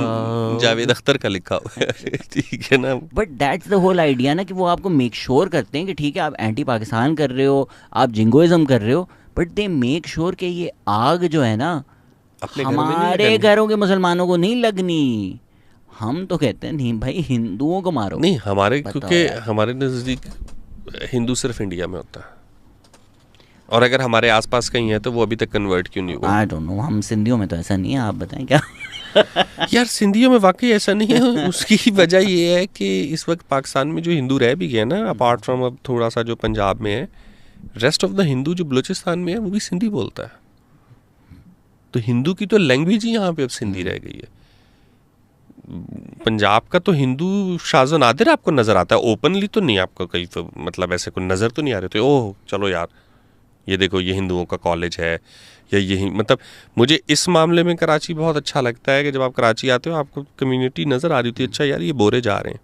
जावेद अख्तर का लिखा हुआ है। ठीक है ना, but that's the whole idea ना, कि वो आपको मेक श्योर करते हैं कि ठीक है आप एंटी पाकिस्तान कर रहे हो, आप जिंगोइज्म कर रहे हो, बट दे मेक श्योर कि ये आग जो है ना हमारे घरों के मुसलमानों को नहीं लगनी। हम तो कहते हैं नहीं भाई, हिंदुओं को मारो। नहीं, हमारे क्योंकि हमारे नज़दीक हिंदू सिर्फ इंडिया में होता है, और अगर हमारे आसपास कहीं है तो वो अभी तक कन्वर्ट क्यों नहीं हुआ? आई डोंट नो, हम सिंधियों में तो ऐसा नहीं है, आप बताएं क्या? यार सिंधियों में वाकई ऐसा नहीं है। उसकी वजह ये है कि इस वक्त पाकिस्तान में जो हिंदू रह भी गए ना, अपार्ट फ्रॉम अब थोड़ा सा जो पंजाब में है, रेस्ट ऑफ द हिंदू जो बलूचिस्तान में है वो भी सिंधी बोलता है। तो हिंदू की तो लैंग्वेज ही यहाँ पे अब सिंधी रह गई है। पंजाब का तो हिंदू शाज़ो नादिर आपको नज़र आता है, ओपनली तो नहीं आपको कहीं, मतलब ऐसे कोई नज़र तो नहीं आ रहे। तो ओह चलो यार, ये देखो ये हिंदुओं का कॉलेज है, या यही, मतलब मुझे इस मामले में कराची बहुत अच्छा लगता है कि जब आप कराची आते हो आपको कम्युनिटी नज़र आ रही होती है। अच्छा यार, ये बोरे जा रहे हैं,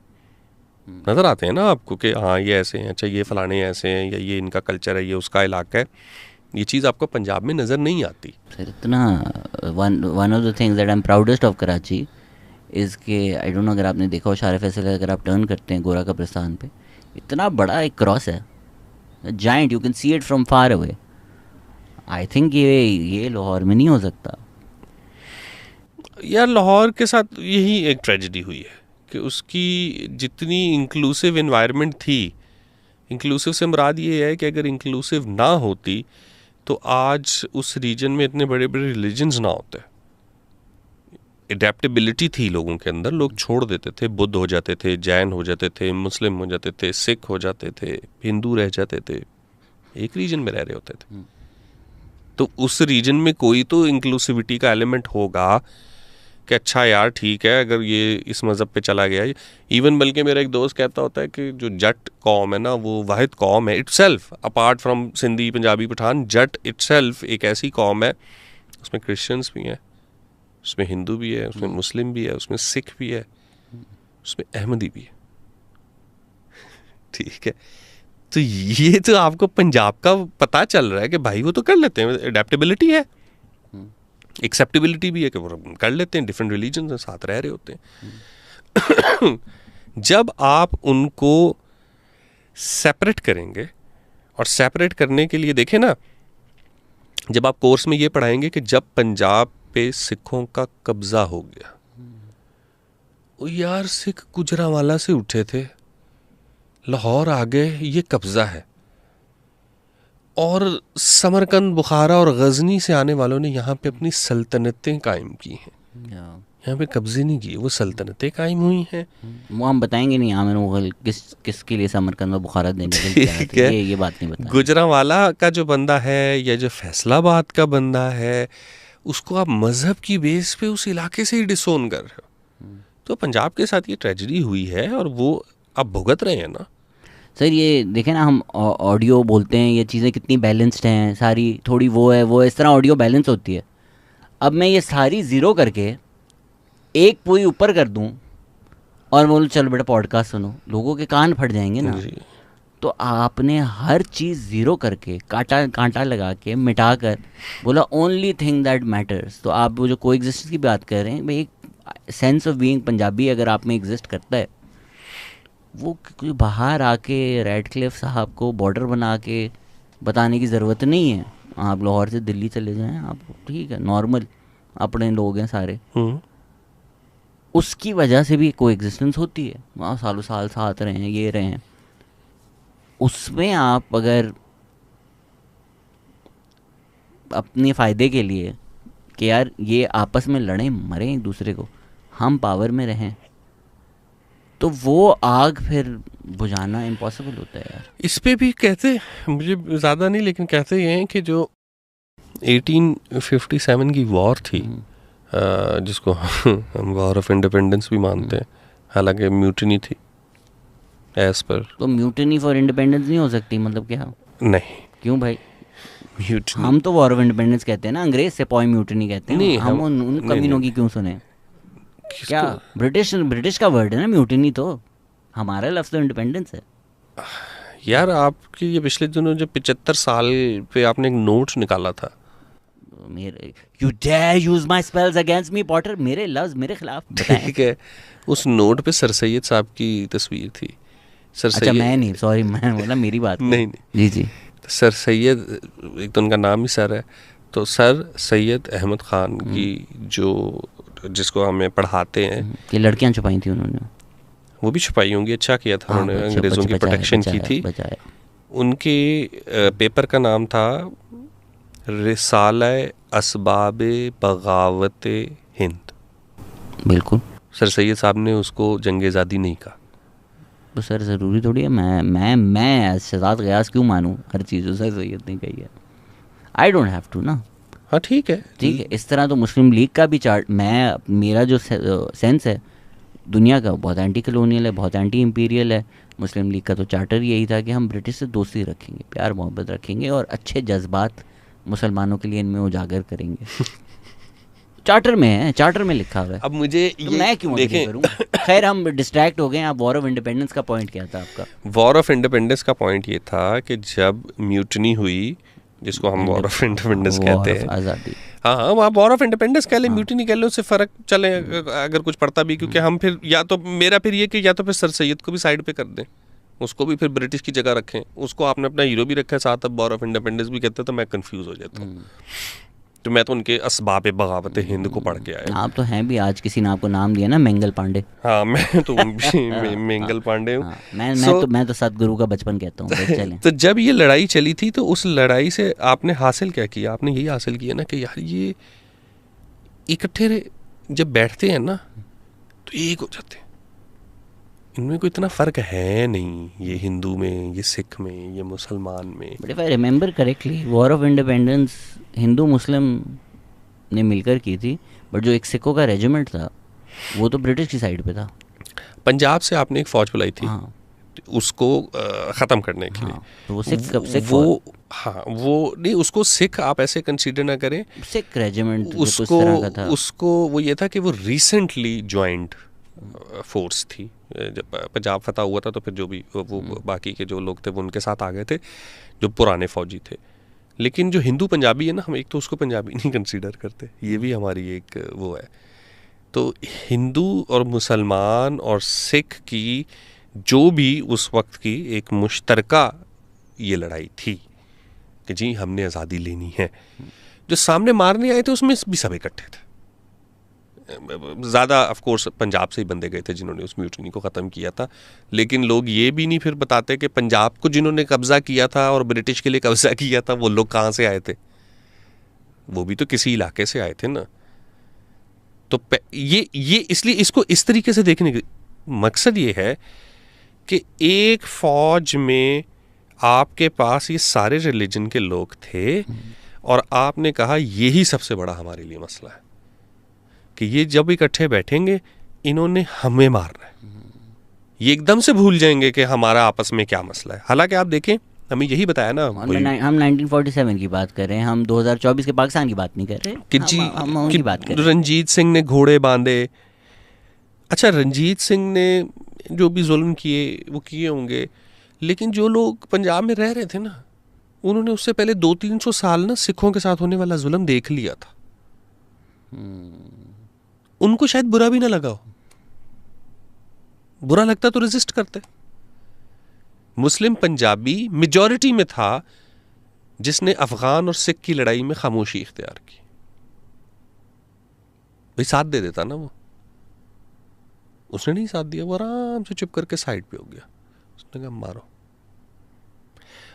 नज़र आते हैं ना आपको कि हाँ ये ऐसे हैं, अच्छा ये फलाने ऐसे हैं, या ये इनका कल्चर है, ये उसका इलाका है। ये चीज़ आपको पंजाब में नज़र नहीं आती। सर इतना one of the things that I am proudest of Karachi is के, आई डोंट नो अगर आपने देखा हो शारे फैसल, अगर आप टर्न करते हैं गोरा कब्रिस्तान पे, इतना बड़ा एक क्रॉस है, giant, you can see it from far away. I think ये लाहौर में नहीं हो सकता यार। लाहौर के साथ यही एक ट्रेजेडी हुई है कि उसकी जितनी इंक्लूसिव इन्वायरमेंट थी, इंक्लूसिव से मुराद ये है कि अगर इंक्लूसिव ना होती तो आज उस रीजन में इतने बड़े बड़े रिलीजन्स ना होते। एडेप्टेबिलिटी थी लोगों के अंदर, लोग छोड़ देते थे, बुद्ध हो जाते थे, जैन हो जाते थे, मुस्लिम हो जाते थे, सिख हो जाते थे, हिंदू रह जाते थे, एक रीजन में रह रहे होते थे। तो उस रीजन में कोई तो इंक्लूसिविटी का एलिमेंट होगा कि अच्छा यार ठीक है, अगर ये इस मज़हब पे चला गया। इवन बल्कि मेरा एक दोस्त कहता होता है कि जो जट कौम है ना, वो वाहिद कौम है itself, apart from Sindhi Punjabi Pathan, Jat itself एक ऐसी कौम है, उसमें क्रिश्चियंस भी हैं, उसमें हिंदू भी है, उसमें मुस्लिम भी है, उसमें सिख भी है, उसमें अहमदी भी है। ठीक है, तो ये तो आपको पंजाब का पता चल रहा है कि भाई वो तो कर लेते हैं, एडेप्टेबिलिटी है, एक्सेप्टेबिलिटी भी है कि वो कर लेते हैं, डिफरेंट रिलीजन से साथ रह रहे होते हैं। जब आप उनको सेपरेट करेंगे, और सेपरेट करने के लिए देखें ना, जब आप कोर्स में ये पढ़ाएंगे कि जब पंजाब पे सिखों का कब्जा हो गया, ओ यार सिख गुजरांवाला से उठे थे, लाहौर आ गए, ये कब्जा है। और समरकंद, बुखारा और गजनी से आने वालों ने यहाँ पे अपनी सल्तनतें कायम की हैं, यहाँ पे कब्जे नहीं किए, वो सल्तनतें कायम हुई हैं। वो हम बताएंगे नहीं आमिर मुगल किसके लिए समरकंद और बुखारा देने के लिए, ये बात नहीं बताएंगे। गुजरांवाला का जो बंदा है या जो फैसलाबाद का बंदा है, उसको आप मजहब की बेस पे उस इलाके से ही डिसोन कर रहे हो। तो पंजाब के साथ ये ट्रेजेडी हुई है और वो आप भुगत रहे हैं ना। सर ये देखें ना, हम ऑडियो बोलते हैं, ये चीज़ें कितनी बैलेंस्ड हैं सारी, थोड़ी वो है वो, इस तरह ऑडियो बैलेंस होती है। अब मैं ये सारी ज़ीरो करके एक पूरी ऊपर कर दूं और बोलूँ चल बेटा पॉडकास्ट सुनो, लोगों के कान फट जाएंगे ना। तो आपने हर चीज़ ज़ीरो करके कांटा लगा के मिटा कर बोला ओनली थिंग दैट मैटर्स। तो आप वो जो कोएग्जिस्टेंस की बात कर रहे हैं भाई, सेंस ऑफ बीइंग पंजाबी अगर आप में एग्जिस्ट करता है, वो बाहर आके रेडक्लिफ साहब को बॉर्डर बना के बताने की ज़रूरत नहीं है। आप लाहौर से दिल्ली चले जाएं, आप ठीक है, नॉर्मल अपने लोग हैं सारे, उसकी वजह से भी कोई एग्जिस्टेंस होती है। वहाँ सालों साल साथ रहे हैं, ये रहे हैं, उसमें आप अगर अपने फ़ायदे के लिए कि यार ये आपस में लड़ें मरें एक दूसरे को, हम पावर में रहें, तो वो आग फिर बुझाना इम्पॉसिबल होता है यार। इस पे भी कहते, मुझे ज़्यादा नहीं लेकिन कहते ये हैं कि जो 1857 की वॉर थी, जिसको हम वॉर ऑफ इंडिपेंडेंस भी मानते हैं, हालांकि म्यूटिनी थी एज पर। तो म्यूटिनी फॉर इंडिपेंडेंस नहीं हो सकती, मतलब क्या? नहीं, क्यों भाई? म्यूटिनी हम तो वॉर ऑफ इंडिपेंडेंस कहते हैं ना, अंग्रेज से पॉइंट म्यूटिनी कहते हैं। नहीं, हम उन कमीनों की क्यों सुने? क्या ब्रिटिश का वर्ड है ना म्यूटिनी, तो हमारा लफ्ज़ तो इंडिपेंडेंस है यार। आपकी ये पिछले दिनों जो 75 साल पे आपने एक नोट निकाला था, मेरे you dare use my spells against me Potter, मेरे लफ्ज़ मेरे खिलाफ, ठीक है, उस नोट पे सर सैयद साहब की तस्वीर थी। सर अच्छा, सैयद, मैं नहीं, सॉरी, मैं बोला मेरी बात नहीं जी जी, सर सैयद, एक तो उनका नाम ही सर है, तो सर सैयद अहमद ख़ान की जो, जिसको हमें पढ़ाते हैं, ये लड़कियां छुपाई थी उन्होंने, वो भी छुपाई होंगे, अच्छा किया था उन्होंने, अंग्रेज़ों की प्रोटेक्शन की थी। उनके पेपर का नाम था रिसाला असबाब बगावत हिंद। बिल्कुल, सर सैयद साहब ने उसको जंग आज़ादी नहीं कहा। तो सर ज़रूरी थोड़ी है मैं शहजाद गयास क्यों मानूँ हर चीज़ सर सैयद ने कही है? आई डोंट हैव टू ना। हाँ ठीक है, ठीक है, इस तरह तो मुस्लिम लीग का भी चार्ट, मेरा जो सेंस है दुनिया का, बहुत एंटी कलोनियल है, बहुत एंटी इम्पीरियल है। मुस्लिम लीग का तो चार्टर यही था कि हम ब्रिटिश से दोस्ती रखेंगे, प्यार मोहब्बत रखेंगे और अच्छे जज्बात मुसलमानों के लिए इनमें उजागर करेंगे। चार्टर में है, चार्टर में लिखा हुआ है। अब मुझे तो मैं क्यों देखें, करूँ? खैर, हम डिस्ट्रैक्ट हो गए। आप वॉर ऑफ इंडिपेंडेंस का पॉइंट क्या था आपका? वॉर ऑफ इंडिपेंडेंस का पॉइंट ये था कि जब म्यूटनी हुई, जिसको हम वॉर ऑफ इंडिपेंडेंस कहते हैं, आज़ादी, हाँ हाँ, आप वॉर ऑफ इंडिपेंडेंस कह लें, म्यूटनी कह लें, उससे फ़र्क चले अगर कुछ पड़ता भी, क्योंकि हम फिर या तो मेरा फिर ये कि या तो फिर सर सैयद को भी साइड पे कर दें, उसको भी फिर ब्रिटिश की जगह रखें, उसको आपने अपना हीरो भी रखा है साथ, अब वॉर ऑफ इंडिपेंडेंस भी कहते हैं, तो मैं कंफ्यूज हो जाता हूँ। तो मैं तो उनके असबाब बगावत हिंद को पढ़ के आया। आप तो हैं भी, आज किसी ने आपको नाम दिया ना, मंगल पांडे। हाँ, मैं तो मंगल पांडे हूँ। मैं तो सतगुरु का बचपन कहता हूँ। तो जब ये लड़ाई चली थी, तो उस लड़ाई से आपने हासिल क्या किया? आपने यही हासिल किया ना कि यार ये इकट्ठे जब बैठते हैं ना तो एक हो जाते हैं, इनमें कोई इतना फ़र्क है नहीं, ये हिंदू में, ये सिख में, ये मुसलमान में। But if I remember correctly, war of independence Hindu Muslim ने मिलकर की थी, बट जो एक सिखों का रेजिमेंट था वो तो ब्रिटिश की साइड पे था। पंजाब से आपने एक फ़ौज बुलाई थी, हाँ, उसको ख़त्म करने के लिए। तो वो सिख वो, हाँ, वो नहीं, उसको सिख आप ऐसे कंसीडर ना करें, सिख रेजिमेंट उसको वो ये था कि वो रिसेंटली ज्वाइंट फोर्स थी। जब पंजाब फतह हुआ था तो फिर जो भी वो बाकी के जो लोग थे वो उनके साथ आ गए थे, जो पुराने फौजी थे। लेकिन जो हिंदू पंजाबी है ना, हम एक तो उसको पंजाबी नहीं कंसीडर करते, ये भी हमारी एक वो है। तो हिंदू और मुसलमान और सिख की जो भी उस वक्त की एक मुश्तरका ये लड़ाई थी कि जी हमने आज़ादी लेनी है। जो सामने मारने आए थे उसमें भी सब इकट्ठे थे। ज़्यादा ऑफ कोर्स पंजाब से ही बंदे गए थे जिन्होंने उस म्यूटनी को ख़त्म किया था, लेकिन लोग ये भी नहीं फिर बताते कि पंजाब को जिन्होंने कब्ज़ा किया था और ब्रिटिश के लिए कब्ज़ा किया था वो लोग कहाँ से आए थे, वो भी तो किसी इलाके से आए थे ना। तो ये इसलिए इसको इस तरीके से देखने का मकसद ये है कि एक फ़ौज में आपके पास ये सारे रिलीजन के लोग थे और आपने कहा यही सबसे बड़ा हमारे लिए मसला है कि ये जब इकट्ठे बैठेंगे इन्होंने हमें मारना है। ये एकदम से भूल जाएंगे कि हमारा आपस में क्या मसला है। हालांकि आप देखें, हमें यही बताया ना, हम 1947 की बात कर रहे हैं, हम 2024 के पाकिस्तान की बात नहीं कर रहे कि हम उनकी बात कर रहे हैं। रंजीत सिंह ने घोड़े बांधे। अच्छा, रंजीत सिंह ने जो भी जुल्म किए वो किए होंगे, लेकिन जो लोग पंजाब में रह रहे थे ना, उन्होंने उससे पहले 200-300 साल ना सिखों के साथ होने वाला जुल्म देख लिया था। उनको शायद बुरा भी ना लगा हो, बुरा लगता तो रेजिस्ट करते। मुस्लिम पंजाबी मेजॉरिटी में था जिसने अफगान और सिख की लड़ाई में खामोशी इख्तियार की। भाई साथ दे देता ना वो, उसने नहीं साथ दिया, वो आराम से चुप करके साइड पे हो गया, उसने कहा मारो।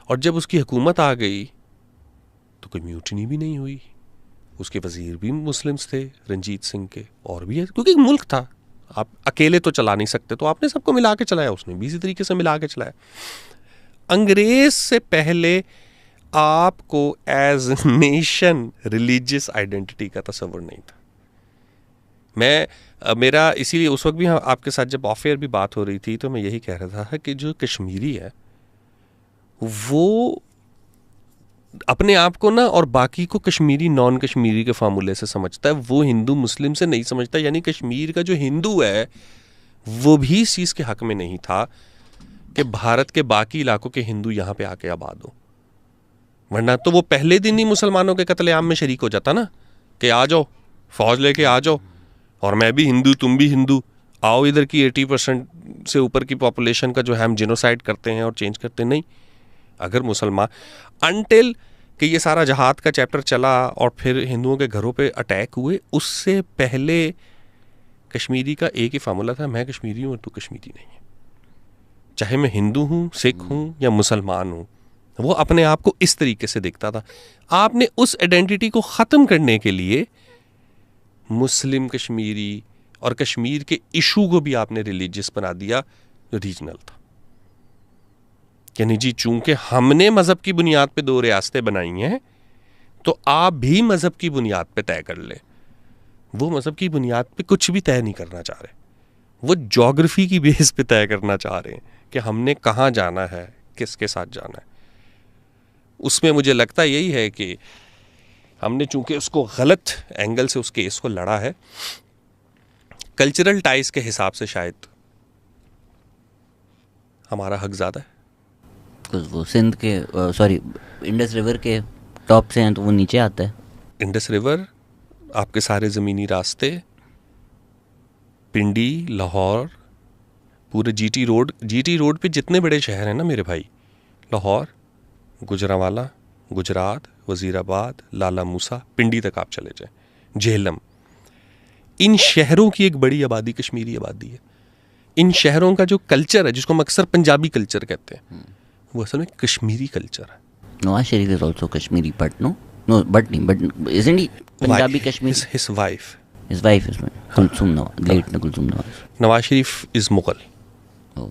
और जब उसकी हुकूमत आ गई तो कोई म्यूटनी भी नहीं हुई, उसके वजीर भी मुस्लिम्स थे, रंजीत सिंह के, और भी है, क्योंकि मुल्क था, आप अकेले तो चला नहीं सकते, तो आपने सबको मिला के चलाया, उसने भी इसी तरीके से मिला के चलाया। अंग्रेज से पहले आपको एज नेशन रिलीजियस आइडेंटिटी का तस्वर नहीं था। मेरा इसीलिए उस वक्त भी आपके साथ जब ऑफ एयर भी बात हो रही थी तो मैं यही कह रहा था कि जो कश्मीरी है वो अपने आप को ना और बाकी को कश्मीरी नॉन कश्मीरी के फार्मूले से समझता है, वो हिंदू मुस्लिम से नहीं समझता। यानी कश्मीर का जो हिंदू है वो भी इस चीज़ के हक में नहीं था कि भारत के बाकी इलाकों के हिंदू यहाँ पे आके आबाद हो, वरना तो वो पहले दिन ही मुसलमानों के कत्लेआम में शरीक हो जाता ना, कि आ जाओ फौज लेके आ जाओ, और मैं भी हिंदू तुम भी हिंदू, आओ इधर की 80% से ऊपर की पॉपुलेशन का जो है हम जिनोसाइड करते हैं और चेंज करते नहीं। अगर मुसलमान अनटिल कि ये सारा जहाद का चैप्टर चला और फिर हिंदुओं के घरों पे अटैक हुए, उससे पहले कश्मीरी का एक ही फार्मूला था, मैं कश्मीरी हूँ और तू कश्मीरी नहीं है। चाहे मैं हिंदू हूँ, सिख हूँ या मुसलमान हूँ, वो अपने आप को इस तरीके से देखता था। आपने उस आइडेंटिटी को ख़त्म करने के लिए मुस्लिम कश्मीरी और कश्मीर के इशू को भी आपने रिलीजियस बना दिया जो रीजनल था। यानी जी चूंकि हमने मजहब की बुनियाद पे 2 रियासतें बनाई हैं तो आप भी मजहब की बुनियाद पे तय कर ले। वो मजहब की बुनियाद पे कुछ भी तय नहीं करना चाह रहे, वो ज्योग्राफी की बेस पे तय करना चाह रहे हैं कि हमने कहाँ जाना है, किसके साथ जाना है। उसमें मुझे लगता यही है कि हमने चूंकि उसको गलत एंगल से उस केस को लड़ा है, कल्चरल टाइज के हिसाब से शायद हमारा हक ज़्यादा है। वो सिंध के सॉरी इंडस रिवर के टॉप से हैं तो वो नीचे आता है। इंडस रिवर, आपके सारे ज़मीनी रास्ते, पिंडी, लाहौर, पूरे जीटी रोड पे जितने बड़े शहर हैं ना मेरे भाई, लाहौर, गुजरांवाला, गुजरात, वज़ीराबाद, लाला मूसा, पिंडी तक आप चले जाएं, झेलम, इन शहरों की एक बड़ी आबादी कश्मीरी आबादी है। इन शहरों का जो कल्चर है, जिसको हम अक्सर पंजाबी कल्चर कहते हैं, वो असल में कश्मीरी कल्चर है। Nawaz Sharif is also Kashmiri, but isn't he Punjabi Kashmiri? His wife is Kulsoom Nawaz, late Kulsoom Nawaz. Nawaz Sharif is Mughal, oh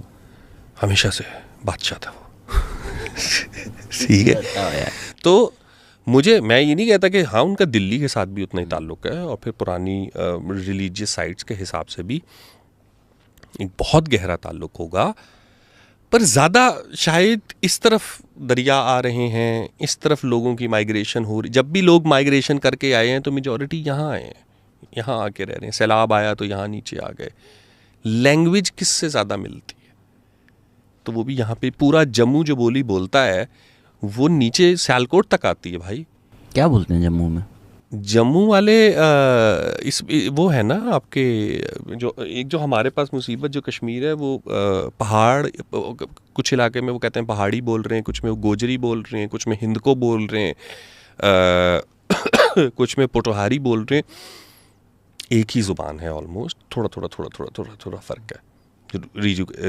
हमेशा से बादशाह था वो। ठीक है, तो मैं ये नहीं कहता कि हाँ उनका दिल्ली के साथ भी उतना ही ताल्लुक है, और फिर पुरानी रिलीजियस साइट्स के हिसाब से भी एक बहुत गहरा ताल्लुक होगा, पर ज़्यादा शायद इस तरफ दरिया आ रहे हैं, इस तरफ लोगों की माइग्रेशन हो रही। जब भी लोग माइग्रेशन करके आए हैं तो मेजॉरिटी यहाँ आए हैं, यहाँ आके रह रहे हैं। सैलाब आया तो यहाँ नीचे आ गए। लैंग्वेज किससे ज़्यादा मिलती है, तो वो भी यहाँ पे पूरा जम्मू जो बोली बोलता है वो नीचे सियालकोट तक आती है भाई। क्या बोलते हैं जम्मू में? जम्मू वाले वो है ना आपके जो हमारे पास मुसीबत जो कश्मीर है, वो पहाड़, कुछ इलाके में वो कहते हैं पहाड़ी बोल रहे हैं, कुछ में वो गोजरी बोल रहे हैं, कुछ में हिंदको बोल रहे हैं, कुछ में पोटोहारी बोल रहे हैं। एक ही ज़ुबान है ऑलमोस्ट, थोड़ा फ़र्क है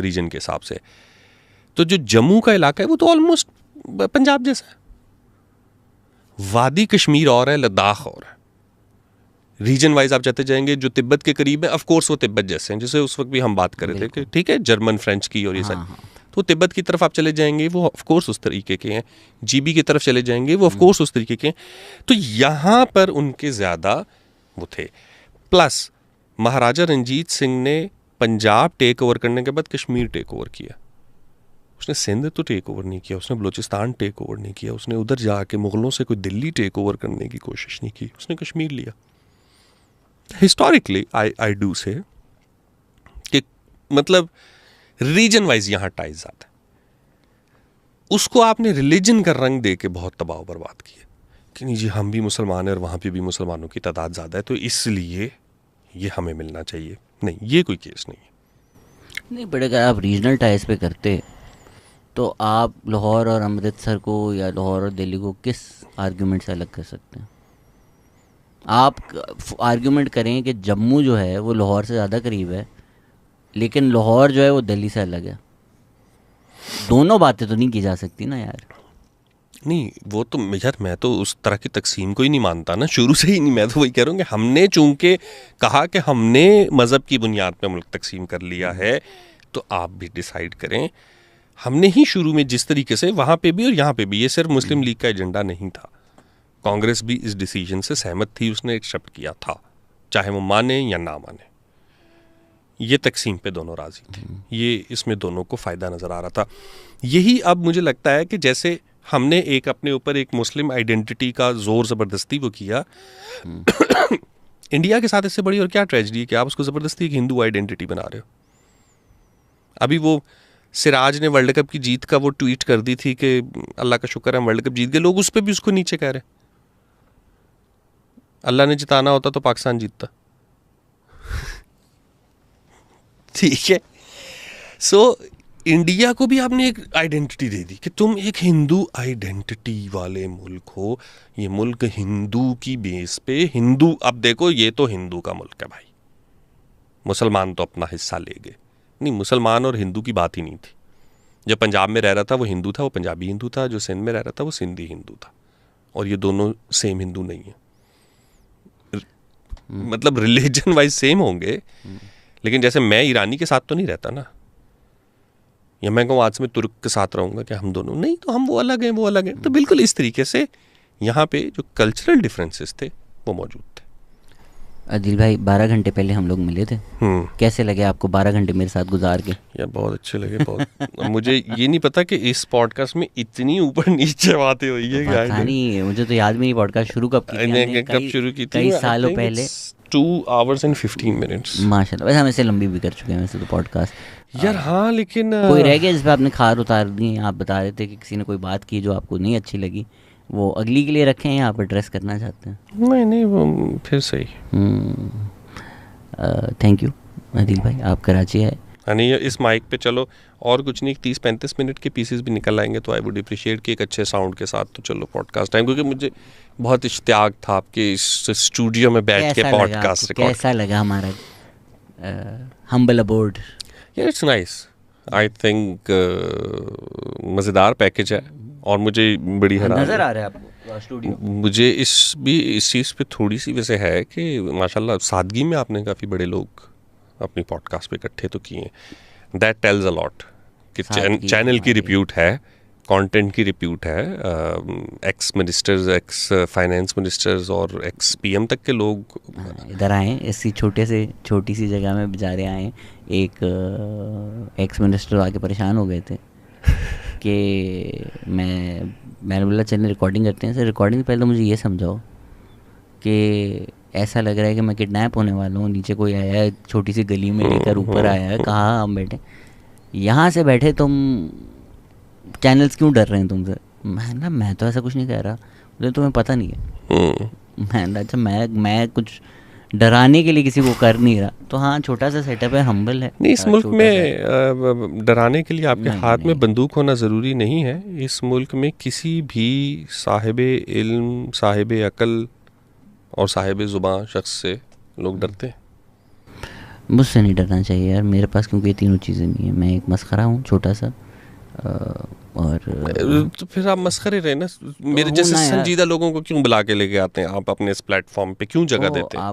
रीजन के हिसाब से। तो जो जम्मू का इलाका है वो तो ऑलमोस्ट पंजाब जैसा है। वादी कश्मीर और है, लद्दाख और है। रीजन वाइज आप जाते जाएंगे, जो तिब्बत के करीब है, ऑफ कोर्स वो तिब्बत जैसे हैं, जैसे उस वक्त भी हम बात कर रहे थे कि ठीक है जर्मन फ्रेंच की और ये सब। तो तिब्बत की तरफ आप चले जाएंगे वो ऑफ कोर्स उस तरीके के हैं। जीबी की तरफ चले जाएंगे वो ऑफ कोर्स उस तरीके के हैं। तो यहाँ पर उनके ज़्यादा वो थे। प्लस महाराजा रंजीत सिंह ने पंजाब टेक ओवर करने के बाद कश्मीर टेक ओवर किया। उसने सिंध तो टेक ओवर नहीं किया, उसने बलूचिस्तान टेक ओवर नहीं किया, उसने उधर जाके मुग़लों से कोई दिल्ली टेक ओवर करने की कोशिश नहीं की, उसने कश्मीर लिया। हिस्टोरिकली आई डू से कि मतलब रीजन वाइज यहाँ टाइज ज़्यादा है। उसको आपने रिलीजन का रंग दे के बहुत तबाह बर्बाद किया कि नहीं जी हम भी मुसलमान हैं और वहाँ पे भी मुसलमानों की तादाद ज़्यादा है, तो इसलिए ये हमें मिलना चाहिए, नहीं, ये कोई केस नहीं है। नहीं, बट अगर आप रीजनल टाइज पे करते तो आप लाहौर और अमृतसर को या लाहौर और दिल्ली को किस आर्ग्यूमेंट से अलग कर सकते हैं? आप आर्ग्यूमेंट करें कि जम्मू जो है वो लाहौर से ज़्यादा करीब है, लेकिन लाहौर जो है वो दिल्ली से अलग है। दोनों बातें तो नहीं की जा सकती ना यार। नहीं, वो तो यार मैं तो उस तरह की तकसीम को ही नहीं मानता ना, शुरू से ही नहीं। मैं तो वही कह रहा हूँ कि हमने चूंकि कहा कि हमने मज़हब की बुनियाद पे मुल्क तकसीम कर लिया है, तो आप भी डिसाइड करें। हमने ही शुरू में जिस तरीके से वहाँ पे भी और यहाँ पे भी, ये सिर्फ मुस्लिम लीग का एजेंडा नहीं था, कांग्रेस भी इस डिसीजन से सहमत थी, उसने एक्सेप्ट किया था, चाहे वो माने या ना माने। ये तकसीम पे दोनों राजी थे, ये इसमें दोनों को फ़ायदा नज़र आ रहा था। यही अब मुझे लगता है कि जैसे हमने एक अपने ऊपर एक मुस्लिम आइडेंटिटी का ज़ोर ज़बरदस्ती वो किया, इंडिया के साथ इससे बड़ी और क्या ट्रेजेडी है कि आप उसको ज़बरदस्ती एक हिंदू आइडेंटिटी बना रहे हो। अभी वो सिराज ने वर्ल्ड कप की जीत का वो ट्वीट कर दी थी कि अल्लाह का शुक्र है हम वर्ल्ड कप जीत गए, लोग उस पर भी उसको नीचे कह रहे। अल्लाह ने जिताना होता तो पाकिस्तान जीतता। ठीक है, सो इंडिया को भी आपने एक आइडेंटिटी दे दी कि तुम एक हिंदू आइडेंटिटी वाले मुल्क हो, ये मुल्क हिंदू की बेस पे, हिंदू, अब देखो ये तो हिंदू का मुल्क है भाई, मुसलमान तो अपना हिस्सा ले गए। नहीं, मुसलमान और हिंदू की बात ही नहीं थी। जब पंजाब में रह रहा था वो हिंदू था, वो पंजाबी हिंदू था, जो सिंध में रह रहा था वो सिंधी हिंदू था, और ये दोनों सेम हिंदू नहीं है। मतलब रिलीजन वाइज सेम होंगे, लेकिन जैसे मैं ईरानी के साथ तो नहीं रहता ना, या मैं कहूँ आज से मैं तुर्क के साथ रहूँगा क्या हम दोनों, नहीं, तो हम वो अलग हैं वो अलग हैं। तो बिल्कुल इस तरीके से यहाँ पे जो कल्चरल डिफरेंसेस थे वो मौजूद थे। आदिल भाई 12 घंटे पहले हम लोग मिले थे, कैसे लगे आपको 12 घंटे मेरे साथ गुजार के? यार बहुत अच्छे लगे, बहुत। मुझे ये नहीं पता कि इस पॉडकास्ट में इतनी ऊपर नीचे बातें हुई है। पता नहीं, मुझे तो याद भी नहीं पॉडकास्ट शुरू कब की, कब शुरू की थी, कई सालों पहले। 2 hours and 15 minutes। माशाल्लाह, वैसे हम इससे लंबी भी कर चुके हैं वैसे तो पॉडकास्ट यार। हाँ, लेकिन कोई रह गया जिस पे आपने खार उतार दी? आप बता रहे थे कि किसी ने कोई बात की जो आपको नहीं अच्छी लगी, वो अगली के लिए रखें या आप एड्रेस करना चाहते हैं? नहीं, वो फिर सही। थैंक यू आदिल भाई, आप कराची आए। नहीं, इस माइक पे चलो और कुछ नहीं, 30-35 मिनट के पीसेस भी निकल आएंगे तो आई वुड अप्रिशिएट कि एक अच्छे साउंड के साथ तो चलो पॉडकास्ट टाइम, क्योंकि मुझे बहुत इश्तियाक था आपके इस स्टूडियो में बैठ के पॉडकास्ट रिकॉर्ड। कैसा लगा हमारा हम्बल अबोर्ड? यार इट्स नाइस, आई थिंक मज़ेदार पैकेज है, और मुझे बड़ी हैरानी नज़र आ रहा है आपको स्टूडियो? मुझे इस चीज़ पे थोड़ी सी वैसे है कि माशाल्लाह सादगी में आपने काफ़ी बड़े लोग अपनी पॉडकास्ट पे इकट्ठे तो किए हैं। दैट टेल्स अ लॉट कि चैनल की रिप्यूट है, कंटेंट की रिप्यूट है। X ministers, ex finance ministers और एक्स पीएम तक के लोग इधर आए, इसी छोटी सी जगह में बेचारे आए। एक एक्स मिनिस्टर आके परेशान हो गए थे कि मैंने बोला चलिए रिकॉर्डिंग करते हैं। सर रिकॉर्डिंग पहले तो मुझे ये समझाओ कि ऐसा लग रहा है कि मैं किडनैप होने वाला हूँ, नीचे कोई आया है छोटी सी गली में लेकर ऊपर आया है, कहाँ हम बैठे, यहाँ से बैठे तुम चैनल्स क्यों डर रहे हैं तुमसे? मैं तो ऐसा कुछ नहीं कह रहा, मुझे तुम्हें पता नहीं है। मैं अच्छा मैं कुछ डराने के लिए किसी को कर नहीं रहा। तो हाँ, छोटा सा सेटअप है, हम्बल है। नहीं, इस मुल्क में डराने के लिए आपके हाथ में बंदूक होना ज़रूरी नहीं है। इस मुल्क में किसी भी साहिब इल्म, साहिब अकल और साहिब ज़ुबान शख्स से लोग डरते हैं। मुझसे नहीं डरना चाहिए यार, मेरे पास क्योंकि ये तीनों चीज़ें नहीं है। मैं एक मस्खरा हूँ छोटा सा, और तो फिर आप मस्खरे रहे ना, मेरे जैसे संजीदा लोगों को क्यों बुला के लेके आते हैं आप अपने इस प्लेटफॉर्म पे, क्यों जगह देते हैं?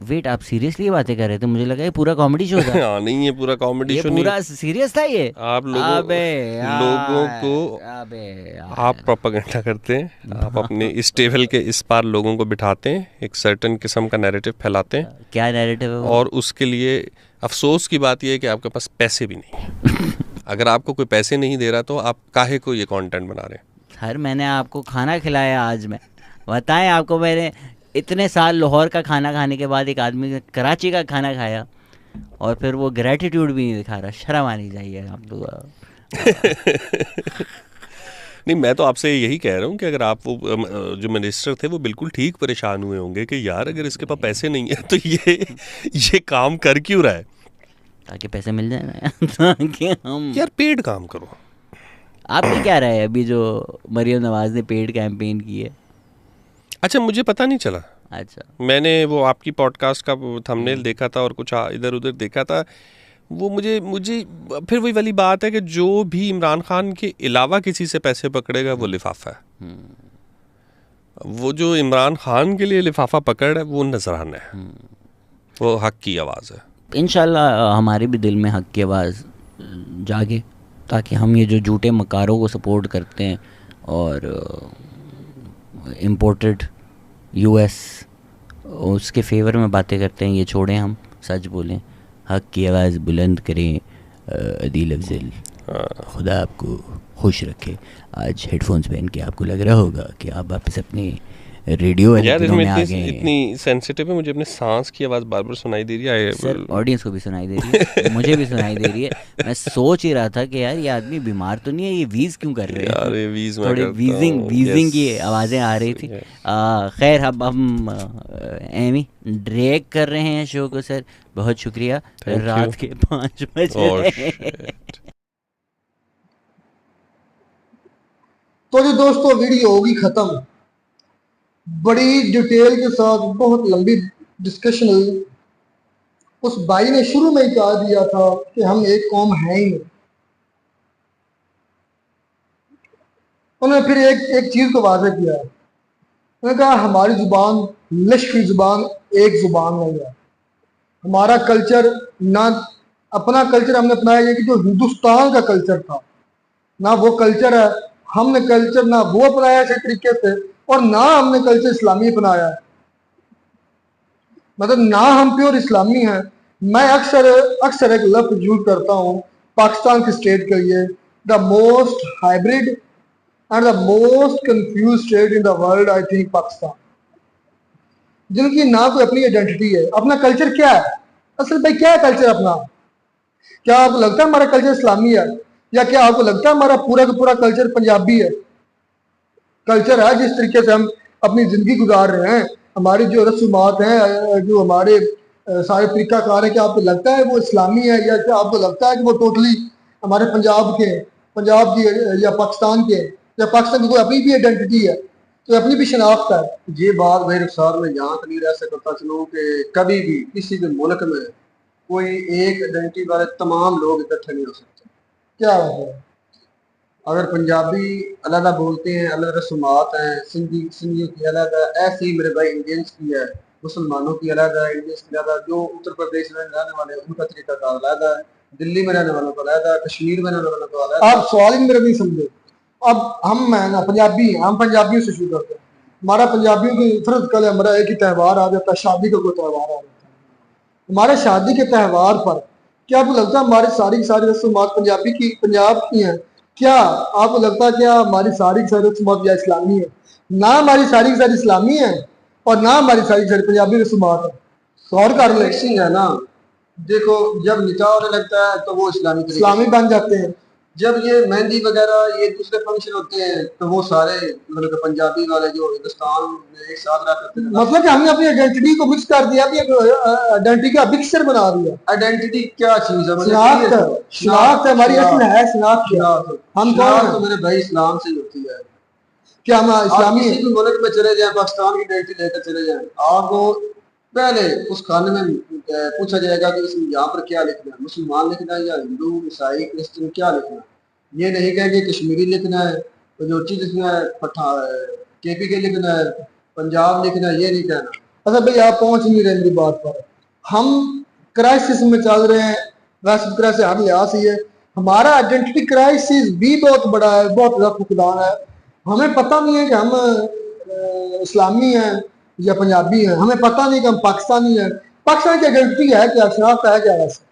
वेट, आप सीरियसली बातें कर रहे थे? मुझे लगा ये पूरा कॉमेडी शो था। हाँ, नहीं, ये पूरा कॉमेडी शो नहीं, पूरा सीरियस था ये। आप लोगों को आप प्रोपेगेंडा करते हैं, आप अपने इस टेबल के इस पार लोगों को बिठाते हैं, एक सर्टेन किस्म का नैरेटिव फैलाते हैं। क्या नैरेटिव है वो? और उसके लिए अफसोस की बात यह है कि आपके पास पैसे भी नहीं है। अगर आपको कोई पैसे नहीं दे रहा तो आप काहे को ये कंटेंट बना रहे हैं? सर मैंने आपको खाना खिलाया आज, मैं बताएं आपको, मैंने इतने साल लाहौर का खाना खाने के बाद एक आदमी ने कराची का खाना खाया और फिर वो ग्रेटिट्यूड भी नहीं दिखा रहा। शर्म आनी चाहिए आप लोग। नहीं, मैं तो आपसे यही कह रहा हूँ कि अगर आप वो जो मिनिस्टर थे वो बिल्कुल ठीक परेशान हुए होंगे कि यार अगर इसके पास पैसे नहीं है तो ये काम कर क्यों रहा है। ताकि पैसे मिल जाए ना ताकि हम यार पेड काम करो। आपकी क्या राय है अभी जो मरियम नवाज ने पेड कैंपेन की है? अच्छा, मुझे पता नहीं चला। अच्छा, मैंने वो आपकी पॉडकास्ट का थंबनेल देखा था और कुछ इधर उधर देखा था। वो मुझे फिर वही वाली बात है कि जो भी इमरान खान के अलावा किसी से पैसे पकड़ेगा वो लिफाफा है। वो जो इमरान खान के लिए लिफाफा पकड़ है वो नजराना है, वो हक की आवाज़ है। इंशाल्लाह हमारे भी दिल में हक की आवाज़ जागे, ताकि हम ये जो झूठे मकारों को सपोर्ट करते हैं और इम्पोर्टेड यूएस उसके फेवर में बातें करते हैं, ये छोड़ें, हम सच बोलें, हक की आवाज़ बुलंद करें। अदील अफजल, खुदा आपको खुश रखे। आज हेडफोन्स पहन के आपको लग रहा होगा कि आप वापस अपने रेडियो वाले दिनों में आ गए हैं। इतनी सेंसिटिव है, मुझे अपने सांस की आवाज़ बार बार सुनाई दे रही है। सर ऑडियंस को भी सुनाई दे रही है, मुझे भी सुनाई दे रही है। मैं सोच ही रहा था कि यार ये आदमी बीमार तो नहीं है, ये वीज क्यों कर रहे हैं? यार ये वीज में थोड़ी वीजिंग की आवाज़ें आ रही थी। खैर अब हम एमी ड्रैग कर रहे हैं शो को। सर बहुत शुक्रिया। रात के 5 बजे। तो जी दोस्तों, वीडियो होगी खत्म। बड़ी डिटेल के साथ बहुत लंबी डिस्कशन हुई। उस भाई ने शुरू में ही कहा दिया था कि हम एक कौम है ही नहीं। उन्होंने फिर एक चीज को वाज़ेह किया है। उन्होंने कहा हमारी जुबान लश्करी जुबान एक जुबान नहीं है। हमारा कल्चर ना, अपना कल्चर हमने अपनाया है कि जो हिंदुस्तान का कल्चर था ना वो कल्चर है। हमने कल्चर ना वो अपनाया इसी तरीके से, और ना हमने कल्चर इस्लामी अपनाया है। मतलब ना हम प्योर इस्लामी हैं। मैं अक्सर एक लफ्ज यूज करता हूँ पाकिस्तान की स्टेट के लिए, the most hybrid and the most confuse state in the world, I think Pakistan, जिनकी ना कोई अपनी आइडेंटिटी है। अपना कल्चर क्या है? असल भाई क्या है कल्चर अपना? क्या आपको लगता है हमारा कल्चर इस्लामी है, या क्या आपको लगता है हमारा पूरा का पूरा कल्चर पंजाबी है? कल्चर है जिस तरीके से हम अपनी जिंदगी गुजार रहे हैं, हमारी जो रस्मात हैं, जो हमारे सारे तरीकाकार है, क्या आपको लगता है वो इस्लामी है, या क्या आपको लगता है कि वो टोटली हमारे पंजाब के, पंजाब की या पाकिस्तान के, या पाकिस्तान की कोई अपनी भी आइडेंटिटी है, तो अपनी भी शनाख्त है? ये बात भाई रुखसार में यहाँ तक नहीं रह सकता चलूँ कि कभी भी किसी भी मुल्क में कोई एक आइडेंटिटी वाले तमाम लोग इकट्ठे नहीं हो सकते। क्या बात है? अगर पंजाबी अलग बोलते हैं, अलग रस्मात हैं, सिंधियों की अलग है, ऐसे ही मेरे भाई इंडियंस की है, मुसलमानों की अलग है, इंडियंस की अलग है, जो उत्तर प्रदेश में रहने वाले उनका तरीका अलग है, दिल्ली में रहने वालों को अलग है, कश्मीर में रहने वालों को अलग है। आप सवाल ही मेरा नहीं समझे। अब हम है ना पंजाबी हैं, हम पंजाबियों से शुरू करते हैं। हमारा पंजाबियों की फर्ज कल हमारा एक ही त्यौहार आ जाता है, शादी का कोई त्यौहार आ जाता है। हमारे शादी के त्यौहार पर क्या आपको लगता है हमारी सारी रस्मात पंजाबी की, पंजाब की हैं? क्या आपको लगता है क्या हमारी सारी रस्मात या इस्लामी है? ना हमारी सारी इस्लामी है और ना हमारी सारी पंजाबी रस्मात है। गौर कर ले है ना। देखो जब निकाह होने लगता है तो वो इस्लामी बन जाते हैं। जब ये मेहंदी वगैरह ये दूसरे फंक्शन होते हैं तो वो सारे मतलब पंजाबी वाले जो हिंदुस्तान में एक साथ रह करते हैं। मतलब कि हमने अपनी आइडेंटिटी को मिक्स कर दिया, आइडेंटिटी का मिक्सचर बना दिया। आइडेंटिटी क्या चीज है? शनाख्त हमारी असल है, शनाख्त हम कौन तो मेरे भाई इस्लाम से ही होती है। क्या हम इस्लामी किसी भी मुल्क में चले जाए, पाकिस्तान की आइडेंटिटी लेकर चले जाए, आपको पहले उस खाने में पूछा जाएगा कि इसमें यहाँ पर क्या लिखना है, मुसलमान लिखना है या हिंदू ईसाई क्रिश्चियन क्या लिखना है। ये नहीं कहेंगे कश्मीरी लिखना है, बलोची लिखना है, केपी के लिखना है, पंजाब लिखना है, ये नहीं कहना। अच्छा भाई आप पहुंच नहीं रहे मेरी बात पर। हम क्राइसिस में चल रहे हैं, वैसे तरह से हर लिहाज से है। हमारा आइडेंटिटी क्राइसिस भी बहुत बड़ा है, बहुत ज्यादा फुकदान है। हमें पता नहीं है कि हम इस्लामी हैं या पंजाबी हैं, हमें पता नहीं कि हम पाकिस्तानी हैं। पाकिस्तान की आइडेंटिटी है क्या, शनाख्त है क्या? वैसे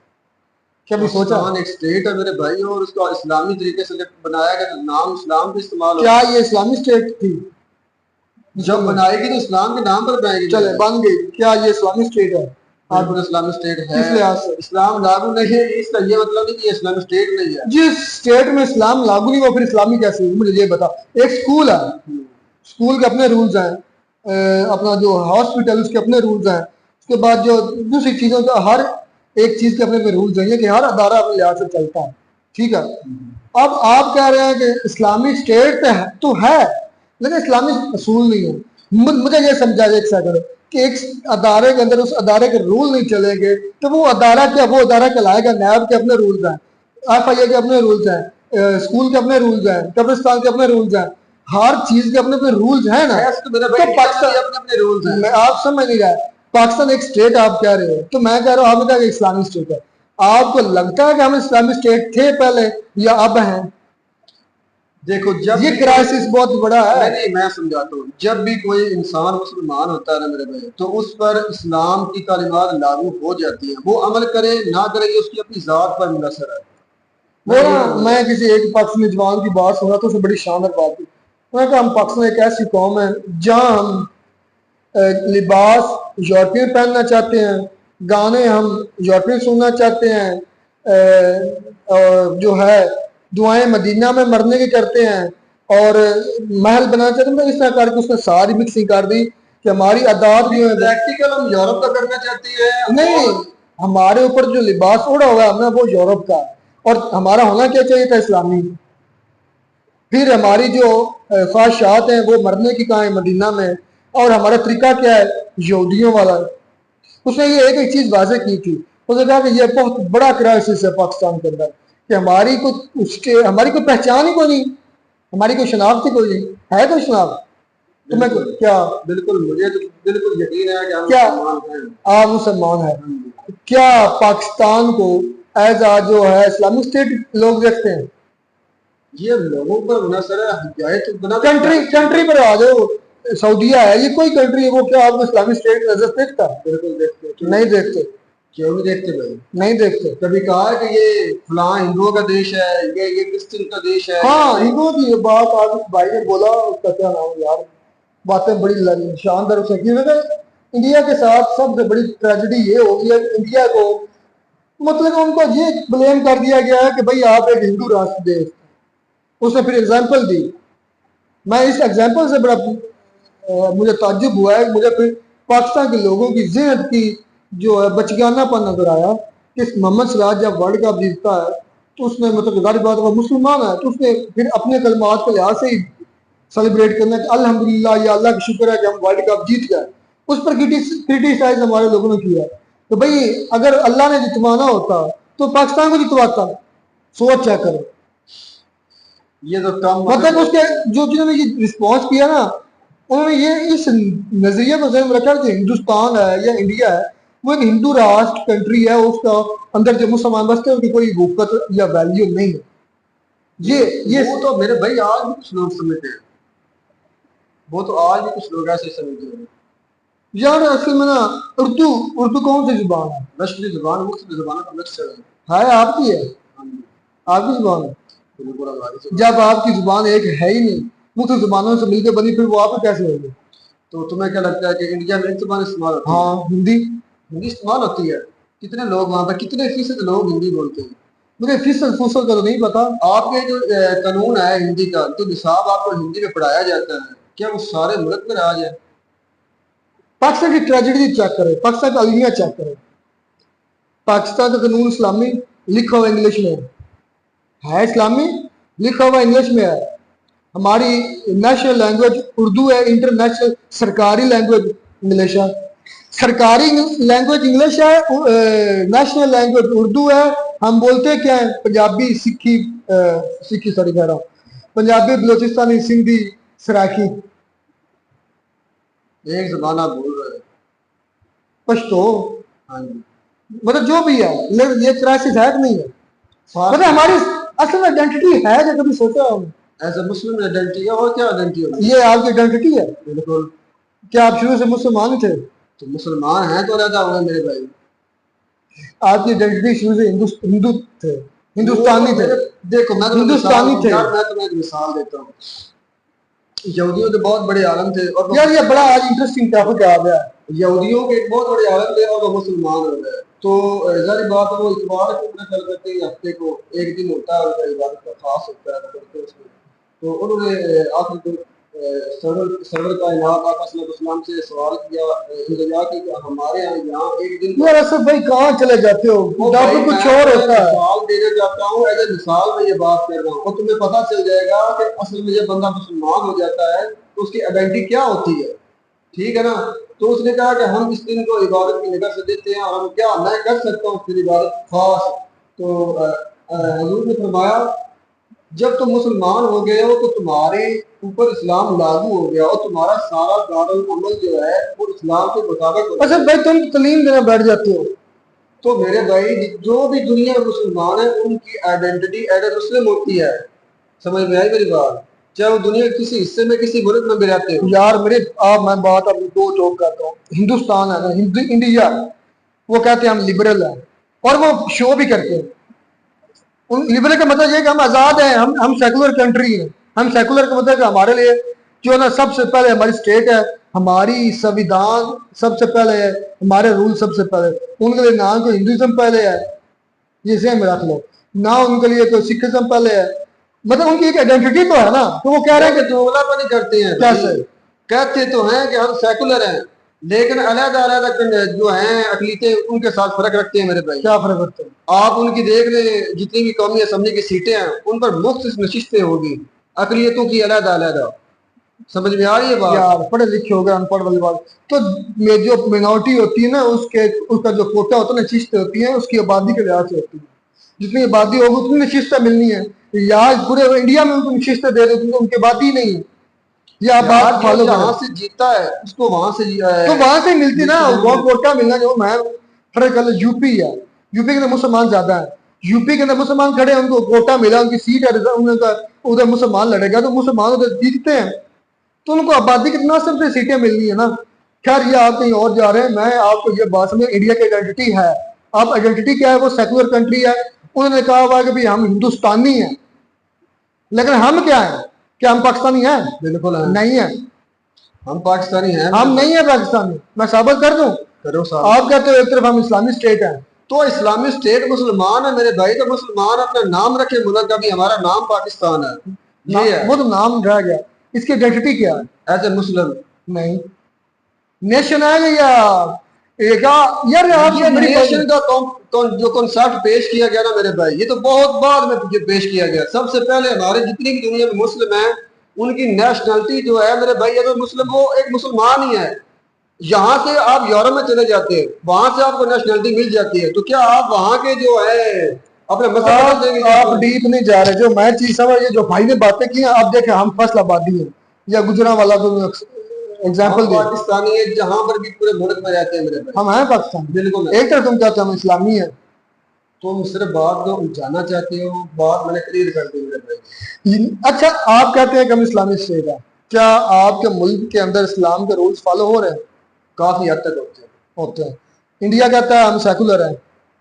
कभी सोचा? एक स्टेट है मेरे भाई और उसको इस्लामी तरीके से बनाया गया, तो नाम इस्लाम भी इस्तेमाल। क्या ये इस्लामी स्टेट थी? जब बनाएगी तो इस्लाम के नाम पर बनाएगी। चले बन गई, क्या ये इस्लामी स्टेट है? बिल्कुल इस्लामिक स्टेट है। किस लिहाज से? इस्लाम लागू नहीं है, इसका ये मतलब नहीं कि इस्लामिक स्टेट नहीं है। जिस स्टेट में इस्लाम लागू नहीं हुआ फिर इस्लामी कैसे हुआ? मुझे ये बता। एक स्कूल है, स्कूल के अपने रूल्स हैं, अपना जो हॉस्पिटल उसके अपने रूल्स हैं, उसके बाद जो दूसरी चीज़ों का हर एक चीज़ के अपने अपने रूल्स हैं कि हर अदारा अपने लिहाज से चलता है, ठीक है। अब आप कह रहे हैं कि इस्लामी स्टेट तो है लेकिन इस्लामिक असूल नहीं है। मुझे ये समझा एक सेकंड कि एक अदारे के अंदर उस अदारे के रूल नहीं चलेंगे तो वो अदारा क्या वो अदारा कहलाएगा? नैब के अपने रूल्स हैं, FIA के अपने रूल्स हैं, स्कूल के अपने रूल्स हैं, कब्रिस्तान के अपने रूल्स हैं, हर चीज के अपने अपने रूल्स हैं ना। तो मेरा भाई तो पाकिस्तान अपने अपने रूल्स हैं। मैं आप समझ नहीं रहा। पाकिस्तान एक स्टेट आप कह रहे हो तो मैं कह रहा हूँ आपने कहा कि इस्लामिक स्टेट है। आपको लगता है कि हम इस्लामिक स्टेट थे पहले या अब हैं? देखो जब ये भी क्राइसिस बहुत बड़ा है। नहीं मैं समझाता हूँ, जब भी कोई इंसान मुसलमान होता है ना मेरे भाई, तो उस पर इस्लाम की तालीमात लागू हो जाती हैं। वो अमल करे ना करे ये उसकी अपनी जात पर मुनसर है। वो ना मैं किसी एक पाकिस्तानी जवान की बात सुना तो उसे बड़ी शानदार बात थी। उन्होंने कहा हम पाकिस्तान एक ऐसी कौम है जहाँ हम लिबास यूरोपियन पहनना चाहते हैं, गाने हम यूरोपियन सुनना चाहते हैं, और जो है दुआएं मदीना में मरने की करते हैं और महल बनाना चाहते हैं। इस तरह करके उसने सारी मिक्सिंग कर दी कि हमारी आदात जो है प्रैक्टिकल हम यूरोप का करना चाहते हैं। नहीं, हमारे ऊपर जो लिबास ओढ़ा हुआ है हमने वो यूरोप का है और हमारा होना क्या चाहिए था? इस्लामी। फिर हमारी जो ख्वाहिशात हैं वो मरने की कहाँ है? मदीना में। और हमारा तरीका क्या है? यहूदियों वाला। उसने ये एक चीज वाजे की थी, उसने कहा कि ये बहुत बड़ा क्राइसिस है पाकिस्तान के अंदर कि हमारी कोई पहचान ही कोई नहीं, हमारी कोई शनाख्त ही कोई नहीं है। कोई शनाख्त तुम्हें क्या? बिल्कुल मुझे तो बिल्कुल यकीन है कि हम क्या मुसलमान हैं। आप मुसलमान है? क्या पाकिस्तान को एज आ जो है इस्लामिक स्टेट लोग देखते हैं? ये लोगों पर मुनसर है। तो बना कंट्री पर आ जाओ, सऊदीया है, ये कोई कंट्री है, वो क्या आपको इस्लामिक स्टेट नजर देखता? बिल्कुल देखते। नहीं देखते। क्यों नहीं देखते भाई? नहीं देखते। कभी कहा है कि ये फलां हिंदुओं का देश है, ये क्रिश्चियन का देश है। हाँ, हिंदुओं की ये बात आज उस भाई ने बोला, उसका क्या नाम यार, बातें बड़ी शानदार उसने की। इंडिया के साथ सबसे बड़ी ट्रेजेडी ये होगी है इंडिया को मतलब उनको ये ब्लेम कर दिया गया है कि भाई आप एक हिंदू राष्ट्र देश। उसने फिर एग्जाम्पल दी। मैं इस एग्जाम्पल से बड़ा मुझे ताज्जुब हुआ है। मुझे फिर पाकिस्तान के लोगों की ज़हन की जो है बचगानापन नजर आया कि मोहम्मद सिराज जब वर्ल्ड कप जीतता है तो उसने मतलब जाहिर बात वो मुसलमान है तो उसने फिर अपने कलमात के लिहाज से ही सेलिब्रेट करना कि अल्हम्दुलिल्लाह या अल्लाह का शुक्र है कि हम वर्ल्ड कप जीत गए। उस पर क्रिटिसाइज हमारे लोगों ने किया तो भाई अगर अल्लाह ने जितवाना होता तो पाकिस्तान को जितवाता। सोच चेक करो। ये तो कम मतलब उसके जो जिन्होंने ये रिस्पॉन्स किया ना उन्होंने ये इस नजरिए को जहन में रखा कि हिंदुस्तान है या इंडिया है वो एक हिंदू राष्ट्र कंट्री है, उसका अंदर जो मुसलमान बसते हैं उनकी कोई वक़्त या वैल्यू नहीं है। ये वो तो मेरे भाई आज भी कुछ लोग समझते हैं, वो तो आज भी कुछ लोग ऐसे समझते हैं यार। असल में ना उर्दू कौन सी जुबान है? लश्करी जुबान, मुख्तलिफ जुबानों का मिक्सचर है। आपकी है? आपकी जुबान है? जब आपकी जुबान एक है ही नहीं, मुख्तलिफ जुबानों से मिलकर बनी, फिर वो आप कैसे होगी? तो तुम्हें क्या लगता है कि इंडिया में एक जुबान इस्तेमाल होती है? हाँ, हिंदी इस्तेमाल होती है। कितने लोग वहाँ पर, कितने फीसद लोग हिंदी बोलते हैं? मुझे फीसद फूसद का तो नहीं पता। आपके जो कानून है हिंदी का, तो निसाब आपको हिंदी में पढ़ाया जाता है, क्या वो सारे मुल्क में राज है? पाकिस्तान की ट्रेजेडी चेक करें, पाकिस्तान का अलमिया चेक करें। पाकिस्तान का कानून इस्लामी लिखा हुआ इंग्लिश में है, इस्लामी लिखा हुआ इंग्लिश में है। हमारी नेशनल लैंग्वेज उर्दू है, इंटरनेशनल सरकारी लैंग्वेज इंग्लिश है। सरकारी लैंग्वेज इंग्लिश है, नेशनल लैंग्वेज उर्दू है। हम बोलते क्या है? पंजाबी, सिक्खी सॉरी कह रहा हूँ, पंजाबी, बलोचिस्तानी, सिंधी, सराकी। एक जबान आप बोल रहे हैं। पश्तो, हाँ जी, मतलब जो भी है, लेकिन ये क्राइसिस है कि नहीं है? मतलब हमारी असल आइडेंटिटी है जो कभी सोचा हमने? एज ए मुस्लिम आइडेंटिटी है। और क्या आइडेंटिटी होगी? ये आपकी आइडेंटिटी है? बिल्कुल। क्या आप शुरू से मुसलमान थे? तो मुसलमान हैं तो अलग होगा मेरे भाई। आपकी आइडेंटिटी शुरू से हिंदू थे, हिंदुस्तानी थे। देखो मैं हिंदुस्तानी थे। यार मैं तुम्हें एक मिसाल देता हूँ। यहूदियों के बहुत बड़े आलम थे और यार ये बड़ा आज इंटरेस्टिंग टॉपिक आ गया है। यहूदियों के एक बहुत बड़े आलम थे और वो मुसलमान हो गए, तो जाहिर बात है वो इतवार को पूरा कर करते हैं, हफ्ते को एक दिन होता है उनका इबादत का खास होता है करते हैं उसमें। तो उन्होंने आखिर को सरवर कायनात आका सल्लल्लाहु अलैहि वसल्लम से सवाल किया, इल्तिजा की कि हमारे यहाँ एक दिन यार असद भाई कहाँ चले जाते हो, वो डॉक्टर भाई कुछ मैं और होता है। मिसाल देने जाता हूँ, एज ए मिसाल में ये बात कर रहा हूँ, और तुम्हें पता चल जाएगा कि असल में जब बंदा मुसलमान हो जाता है तो उसकी आइडेंटिटी क्या होती है, ठीक है ना। तो उसने कहा कि हम इस दिन को इबादत की निगाह से देते हैं और हम क्या मैं कर सकता हूँ फिर इबादत खास। तो हजूर ने फरमाया जब तुम मुसलमान हो गए हो तो तुम्हारे ऊपर इस्लाम लागू हो गया और तुम्हारा सारा दारुल अमल जो है वो इस्लाम के मुताबिक हो गया। असद भाई तुम तलीम देना बैठ जाते हो। तो मेरे भाई जो भी दुनिया में मुसलमान है उनकी आइडेंटिटी एज ए मुस्लिम होती है, समझ में आई मेरी बात, चाहे वो दुनिया के किसी हिस्से में किसी मुल्क में भी रहते हो। यार मेरे आप मैं बात अपनी दो टोक करता हूँ। हिंदुस्तान है ना, इंडिया, वो कहते हैं हम लिबरल हैं और वो शो भी करते हैं। लिबरल का मतलब ये कि हम आज़ाद हैं, हम सेकुलर कंट्री हैं। हम सेकुलर का मतलब कि हमारे लिए जो ना सबसे पहले हमारी स्टेट है, हमारी संविधान सबसे पहले है, हमारे रूल सबसे पहले। उनके लिए ना कोई हिंदुइज्म पहले है, ये सेम रख लो, ना उनके लिए कोई सिखिज्म पहले है, मतलब उनकी एक आइडेंटिटी तो है ना। तो वो कह रहे हैं कि दोगलापन करते हैं, कैसे कहते तो हैं कि हम सेकुलर हैं लेकिन अलग-अलग जो हैं अकलीतें उनके साथ फर्क रखते हैं मेरे भाई। क्या फर्क रखते हैं? आप उनकी देख लें, जितनी भी कौमी असम्बली की सीटें हैं उन पर मुख्तलिफ नशिस्तें होगी, अकलियतों की अलग-अलग। समझ में आ रही है बात? यार पढ़े लिखे हो गए अनपढ़ वाली बात। तो जो मिनोरिटी होती है ना उसका जो कोटा होता है, नशिस्तें होती हैं उसकी आबादी के लिहाज से होती है। जितनी आबादी होगी उतनी नशिस्तें मिलनी है। यार पूरे इंडिया में उनको नशिस्तें दे दो क्योंकि उनकी आबादी नहीं है। ये आप बात फॉलो जहाँ से जीता है उसको वहां से तो वहां से मिलती ना, वो कोटा मिलना। जो मैं फर्क कर यूपी है, यूपी के अंदर मुसलमान ज्यादा है, यूपी के अंदर मुसलमान खड़े हैं, उनको कोटा मिला, उनकी सीट है, उनका उधर मुसलमान लड़ेगा तो मुसलमान उधर जीतते हैं, तो उनको आबादी की मुनासिब से सीटें मिलनी है ना। खैर ये आप कहीं और जा रहे हैं, मैं आपको ये बात समझ, इंडिया की आइडेंटिटी है। आप आइडेंटिटी क्या है? वो सेकुलर कंट्री है। उन्होंने कहा हुआ कि भाई हम हिंदुस्तानी हैं, लेकिन हम क्या है? क्या हम पाकिस्तानी हैं? बिल्कुल नहीं है, हम पाकिस्तानी हैं, हम नहीं है पाकिस्तानी। मैं साबित कर दूं? करो साहब। आप कहते हो एक तरफ हम इस्लामी स्टेट है, तो इस्लामी स्टेट मुसलमान है मेरे भाई, तो मुसलमान अपना नाम रखे मुल्क का भी, हमारा नाम पाकिस्तान है, ये है। वो तो नाम रह गया, इसकी आइडेंटिटी क्या है? एज ए मुस्लिम नहीं, नेशन है या एक यार आप ये नेशन का जो कॉन्सेप्ट पेश किया गया ना मेरे भाई, ये तो बहुत बाद में पेश किया गया। सबसे पहले हमारे जितनी भी दुनिया में मुस्लिम हैं उनकी नेशनलिटी जो है मेरे भाई, अगर मुस्लिम वो एक मुसलमान ही है। यहाँ से आप यूरोप में चले जाते हैं, वहां से आपको नेशनलिटी मिल जाती है, तो क्या आप वहां के जो है अपने मसला देंगे? आप डीप नहीं जा रहे। जो मैं चीज समझ, जो भाई ने बातें की आप देखें, हम फसल आबादी है या गुजरांवाला को एग्जाम्पल दे, पाकिस्तानी है जहां पर भी पूरे मुल्क में रहते हैं मेरे भाई, हम हैं पाकिस्तान। बिल्कुल। एक तरफ तुम कहते हो हम इस्लामी है, तुम सिर्फ बात को जाना चाहते हो, बात मैंने क्लियर कर दी मेरे भाई। अच्छा आप कहते हैं कि हम इस्लामी स्टेट है, क्या आपके मुल्क के अंदर इस्लाम के रूल्स फॉलो हो रहे हैं? काफी हद तक होते हैं। इंडिया कहता है हम सेकुलर हैं,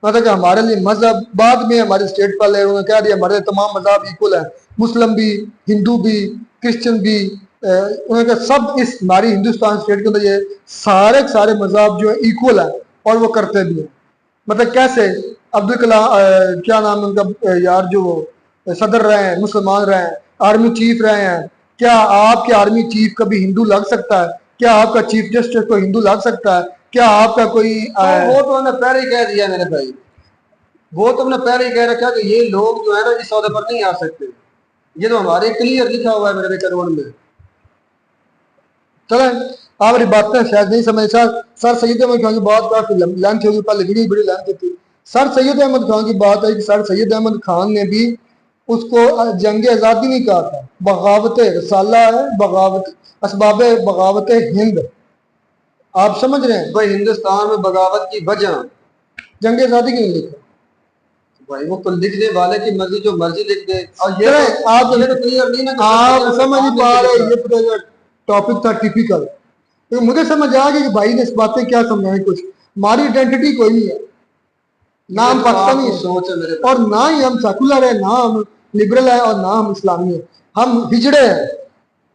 मतलब कि हमारे लिए मजहब बाद में, हमारे स्टेट पर ले, उन्होंने कह दिया हमारे तमाम मजहब इक्वल है, मुस्लिम भी, हिंदू भी, क्रिश्चियन भी, उन्होंने कहा सब इस हमारी हिंदुस्तान स्टेट के अंदर ये सारे मजहब जो है इक्वल है और वो करते भी हैं। मतलब कैसे? अब्दुल कलाम क्या नाम है उनका यार, जो सदर रहे हैं, मुसलमान रहे हैं, आर्मी चीफ रहे हैं, क्या आपके आर्मी चीफ कभी हिंदू लग सकता है? क्या आपका चीफ जस्टिस को हिंदू लग सकता है? क्या आपका कोई वो तो हमने पहले ही कह दिया मेरे भाई, वो तो हमने पहले ही कह रखा कि ये लोग जो है ना इस सौदे पर नहीं आ सकते, ये तो हमारे क्लियर लिखा हुआ है मेरे कानून में। चले आप मेरी बातें शायद नहीं समझ। सर सैयद अहमद खान की बात काफी लेंथ होगी, पहले वीडियो बड़ी लेंथ थी। सर सैयद अहमद खान की बात है कि सर सैयद अहमद खान ने भी उसको जंग आज़ादी नहीं कहा था, बगावत रसाला है, बगावत असबाब बगावत हिंद। आप समझ रहे हैं भाई हिंदुस्तान में बगावत की वजह जंग आज़ादी क्यों लिखा? भाई वो तो लिखने वाले की मर्जी, जो मर्जी लिख दे। और ये तो आप ये तो क्लियर नहीं ना, आप समझ नहीं पा रहे। ये पूरा टॉपिक था टिपिकल, तो मुझे समझ आ गया कि भाई ने इस बातें क्या समझाई। कुछ हमारी आइडेंटिटी कोई नहीं है, ना हम पाकिस्तानी है सोच है मेरे और ना ही हम सेकुलर है, ना हम लिबरल है और ना हम इस्लामी है, हम हिजड़े हैं।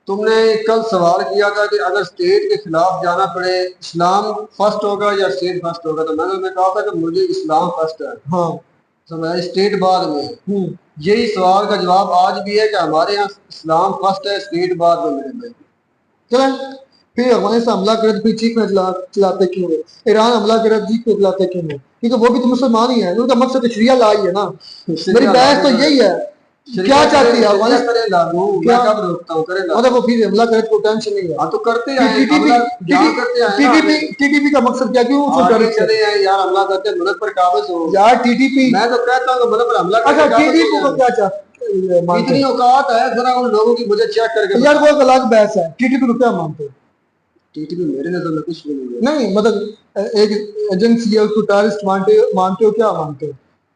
तुमने कल सवाल किया था कि अगर स्टेट के खिलाफ जाना पड़े इस्लाम फर्स्ट होगा या स्टेट फर्स्ट होगा, तो मैंने तुम्हें कहा था कि मुझे इस्लाम फर्स्ट है, हाँ समझा, स्टेट बाद में है। यही सवाल का जवाब आज भी है कि हमारे यहाँ इस्लाम फर्स्ट है, स्टेट बाद में मेरे भाई। चलें, फिर अफगानिस्तान हमला करे तो फिर चीख में चलाते क्यों है? ईरान हमला करे तो चीख में चलाते क्यों है? क्योंकि वो भी तो मुसलमान ही है, उनका मकसद तो शरिया ला ही है ना। मेरी बहस तो यही है, क्या चाहती है अफगानिस्तान? करे लागू, मैं कब रोकता हूँ, करे लागू। मतलब वो फिर हमला करे तो टेंशन नहीं है। हाँ तो करते हैं, हमला यहाँ करते हैं। टीटीपी का मकसद क्या, क्यों उसको आगे डर चले हैं यार, हमला करते हैं, मुल्क पर काबिज हो यार? टीटीपी, मैं तो कहता हूँ मुल्क पर हमला अच्छा करके टीटीपी को क्या चाहते इतनी औकात है, जरा उन लोगों की मुझे चेक करके यार? वो एक अलग बहस है, टीटीपी को क्या मानते हो? टीटीपी मेरे नजर में कुछ भी नहीं है। नहीं मतलब एक एजेंसी है, उसको टेररिस्ट मानते हो, क्या मानते हो?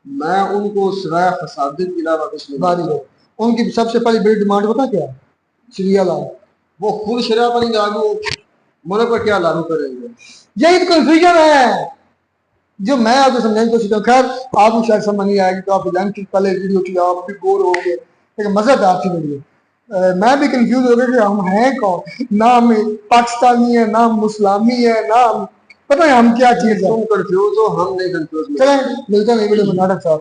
मैं उनको सिवाय फसाद के अलावा कुछ नहीं बारी मानता। बारी उनकी सबसे पहली बड़ी डिमांड पता क्या है? शरिया ला। वो खुद शरिया पर नहीं लागू, मुल्क पर क्या लागू करेंगे? यही तो कंफ्यूजन है जो मैं आपको समझाने की कोशिश कर। खैर आपको शायद समझ नहीं आएगी, तो आप लेंथ पहले वीडियो की आप भी बोर हो गए, लेकिन मजेदार थी वीडियो। मैं भी कंफ्यूज हो गया कि हम हैं कौन, ना हम पाकिस्तानी है, ना हम मुसलामी है, ना हम पता है हम क्या चीज है। तुम कंफ्यूज हो, हम नहीं कंफ्यूज। चलें मिलते हैं वीडियो में नाटक साथ।